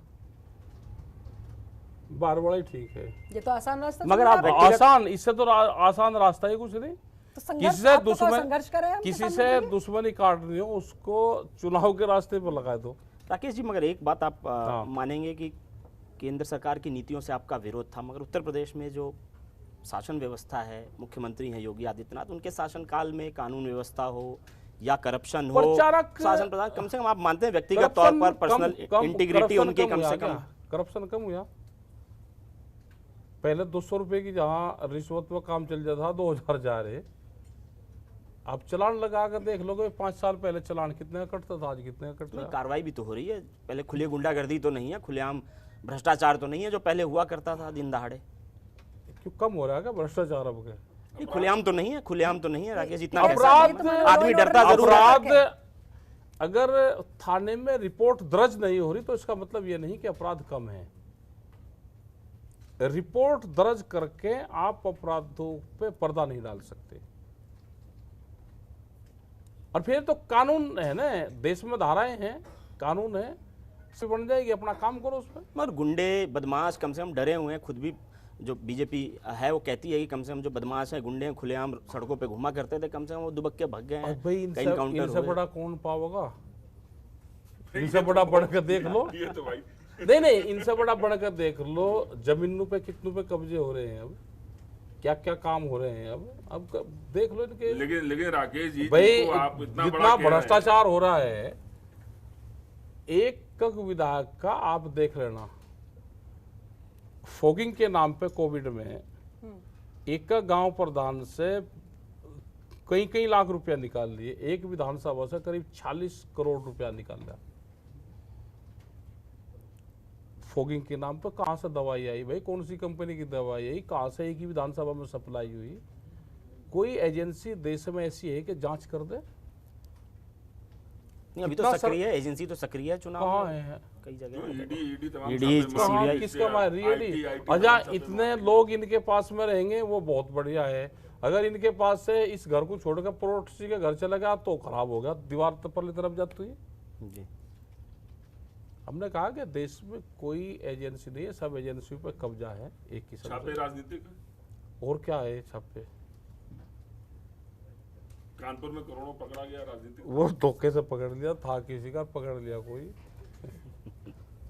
बाहर वाला ही ठीक है। ये तो आसान रास्ता, मगर आप आसान, इससे तो आसान रास्ता ही कुछ नहीं। तो किसी से संघर्ष करें हम, किसी से दुश्मनी काटनी हो, उसको चुनाव के रास्ते पर लगा दो। राकेश जी, मगर एक बात आप मानेंगे कि केंद्र सरकार की नीतियों से आपका विरोध था, मगर उत्तर प्रदेश में जो शासन व्यवस्था है, मुख्यमंत्री हैं योगी आदित्यनाथ, उनके शासनकाल में कानून व्यवस्था हो या करप्शन हो, शासन प्रधान, कम से कम आप मानते हैं व्यक्तिगत तौर पर पर्सनल इंटीग्रिटी उनकी कम से कम? करप्शन कम हुआ। पहले 200 रुपए की जहां रिश्वत में काम चल जाता था, 2000 जा रहे। आप चलान लगा कर देख लोगे, 5 साल पहले चलान कितने का कटता था, आज कितने का कटता है। कार्रवाई भी तो हो रही है, पहले खुली गुंडागर्दी तो नहीं है, खुलेआम भ्रष्टाचार तो नहीं है जो पहले हुआ करता था दिन दहाड़े। क्यों कम हो रहा है क्या भ्रष्टाचार अब के? नहीं, खुलेआम तो नहीं है, खुलेआम तो नहीं है राकेश, जितना अपराध, आदमी डरता जरूर है। अपराध अगर थाने में रिपोर्ट दर्ज नहीं हो रही तो इसका मतलब ये नहीं कि अपराध कम है। रिपोर्ट दर्ज करके आप अपराधों पे पर्दा नहीं डाल सकते। और फिर तो कानून है ना, देश में धाराएं हैं, कानून है, इससे बन जाएगी, अपना काम करो उसमें। मगर गुंडे बदमाश कम से कम डरे हुए हैं, खुद भी जो बीजेपी है वो कहती है कि कम से कम जो बदमाश है, गुंडे हैं, खुलेआम सड़कों पे घुमा करते थे, कम से कम वो दुबक के भाग गए हैं। भाई इनसे बड़ा कौन पाओगा? इनसे बड़ा बढ़कर देख लो। ये तो भाई नहीं, इनसे बड़ा बढ़कर देख लो, जमीनों पे कितनों पे कब्जे हो रहे हैं, अब क्या क्या काम हो रहे हैं, अब देख लो इनके। लेकिन राकेश जी, भाई आप इतना जितना भ्रष्टाचार हो रहा है, एक विधायक का आप देख लेना, फॉगिंग के नाम पे कोविड में एक गांव प्रधान से कई लाख रुपया निकाल लिए, एक विधानसभा से करीब 40 करोड़ रुपया निकाल लिया फॉगिंग के नाम पर। कहां से दवाई आई भाई, कौन सी कंपनी की दवाई आई, कहां से एक ही विधानसभा में सप्लाई हुई? कोई एजेंसी देश में ऐसी है कि जांच कर दे? नहीं, अभी तो सक्रिय है, एजेंसी तो सक्रिय है, चुनाव कहाँ है? कई जगह ईडी किसका मार रही है? अच्छा, इतने लोग इनके पास में रहेंगे वो बहुत बढ़िया है। अगर इनके पास से इस घर को छोड़कर पड़ोसी के घर चला गया तो खराब हो गया, दीवार पर तरफ जाती है जी। हमने कहा कि देश में कोई एजेंसी नहीं है, सब एजेंसियों पर कब्जा है एक ही छापे राजनीतिक। और क्या है छापे? कानपुर में करोड़ों पकड़ा गया राजनीतिक, वो धोखे से पकड़ लिया था, किसी का पकड़ लिया कोई।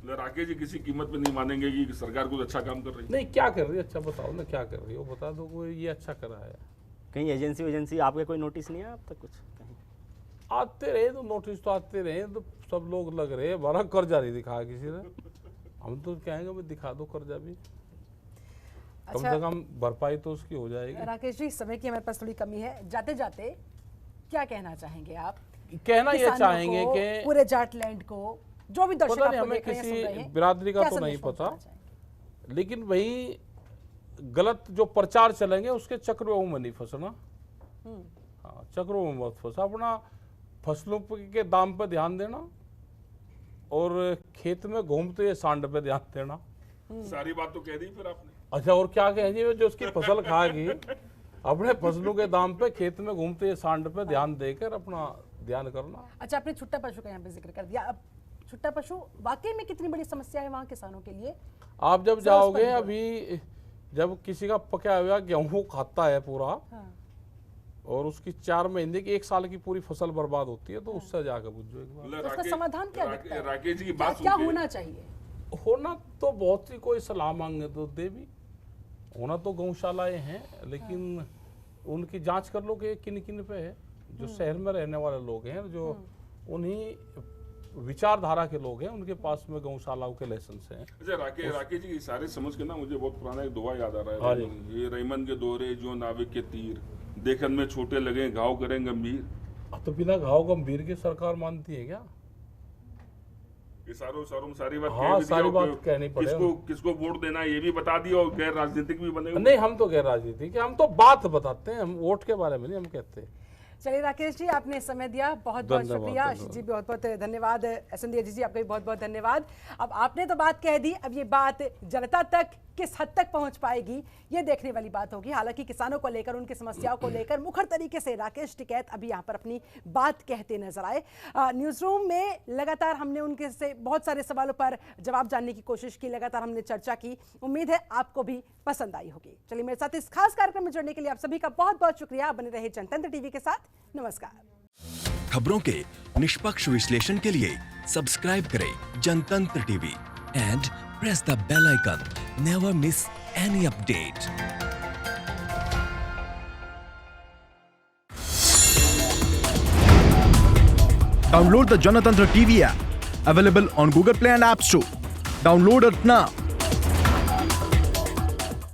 राकेश जी किसी कीमत पे नहीं मानेंगे कि सरकार कुछ अच्छा काम कर रही है? नहीं, क्या कर रही है अच्छा बताओ ना, क्या कर रही है वो बता दो। कोई ये अच्छा करा है? कहीं एजेंसी आपके कोई नोटिस नहीं है अब तक कुछ कहीं? आते रहे तो नोटिस तो आते रहे, तो सब लोग लग रहे हैं, बड़ा कर्जा नहीं दिखाया किसी ने। हम तो कहेंगे भाई दिखा दो कर्जा भी, कम से कम भरपाई तो उसकी हो जाएगी। राकेश जी, समय की हमारे पास थोड़ी कमी है, जाते जाते क्या कहना चाहेंगे आप? कहना ये किसानों चाहेंगे को, कि पूरे जाटलैंड को, जो भी दर्शक पता नहीं, आपको हमें देख रहे हैं, सुन रहे किसी हैं, बिरादरी का क्या तो नहीं संदेश पता, पहुंचाना चाहेंगे? लेकिन वही गलत जो प्रचार चलेंगे उसके चक्रव्यूह में नहीं फंसना। हाँ, चक्रव्यूह में मत फंसा, अपना फसलों के दाम पे ध्यान देना और खेत में घूमते हुए सांड पे ध्यान देना। सारी बात तो कह दी फिर आपने। अच्छा, और क्या कहेंगे? जो उसकी फसल खाएगी, अपने फसलों के दाम पे खेत में घूमते हुए सांड पे ध्यान देकर अपना ध्यान करना। अच्छा, आपने छुट्टा पशु का यहाँ पे जिक्र कर दिया। अब छुट्टा पशु वाकई में कितनी बड़ी समस्या है वहाँ किसानों के लिए? आप जब जाओगे, अभी जब किसी का पका हुआ गेहूं खाता है पूरा, हाँ। और उसकी 4 महीने की 1 साल की पूरी फसल बर्बाद होती है, तो उससे जाकर पूछो एक बार। तो उसका समाधान क्या दिखता है? राकेश जी की क्या बात क्या सुन के- होना चाहिए? होना तो बहुत सी, कोई सलाह मांगे तो दे भी, होना तो गौशालाएं हैं, लेकिन उनकी जांच कर लो कि किन किन पे है। जो शहर में रहने वाले लोग हैं, जो उन्हीं विचारधारा के लोग हैं, उनके पास में गौशालाओं के लाइसेंस हैं। अच्छा, राकेश जी सारे समझ के ना मुझे बहुत पुराना एक दुआ याद आ रहा हाँ है। ये रहीमन के दोहरे जो नाविक के तीर, देखन में छोटे लगे घाव करें गंभीर। तो बिना घाव गंभीर की सरकार मानती है क्या? ये सारी बात हाँ, कह सारी दी, बात और कहनी पड़ेगी। किसको वोट देना है ये भी बता दिया, और गैर राजनीतिक भी बने हुए। नहीं, हम तो गैर राजनीतिक, हम तो बात बताते हैं, हम वोट के बारे में नहीं हम कहते। चलिए राकेश जी, आपने समय दिया, बहुत बहुत धन्यवाद, शुक्रिया। आशीष जी, बहुत बहुत धन्यवाद। SND जी, आपका भी बहुत बहुत धन्यवाद। अब आपने तो बात कह दी, अब ये बात जनता तक किस हद तक पहुंच पाएगी ये देखने वाली बात होगी। हालांकि किसानों को लेकर, उनकी समस्याओं को लेकर मुखर तरीके से राकेश टिकैत अभी यहाँ पर अपनी बात कहते नजर आए। न्यूज़ रूम में लगातार हमने उनके से बहुत सारे सवालों पर जवाब जानने की कोशिश की, लगातार हमने चर्चा की। उम्मीद है आपको भी पसंद आई होगी। चलिए, मेरे साथ इस खास कार्यक्रम में जुड़ने के लिए आप सभी का बहुत बहुत शुक्रिया। बने रहे जनतंत्र टीवी के साथ। नमस्कार। खबरों के निष्पक्ष विश्लेषण के लिए सब्सक्राइब करें Janatantra TV and press the bell icon. Never miss any update. Download the Janatantra TV app, available on Google Play and App Store. Download it now.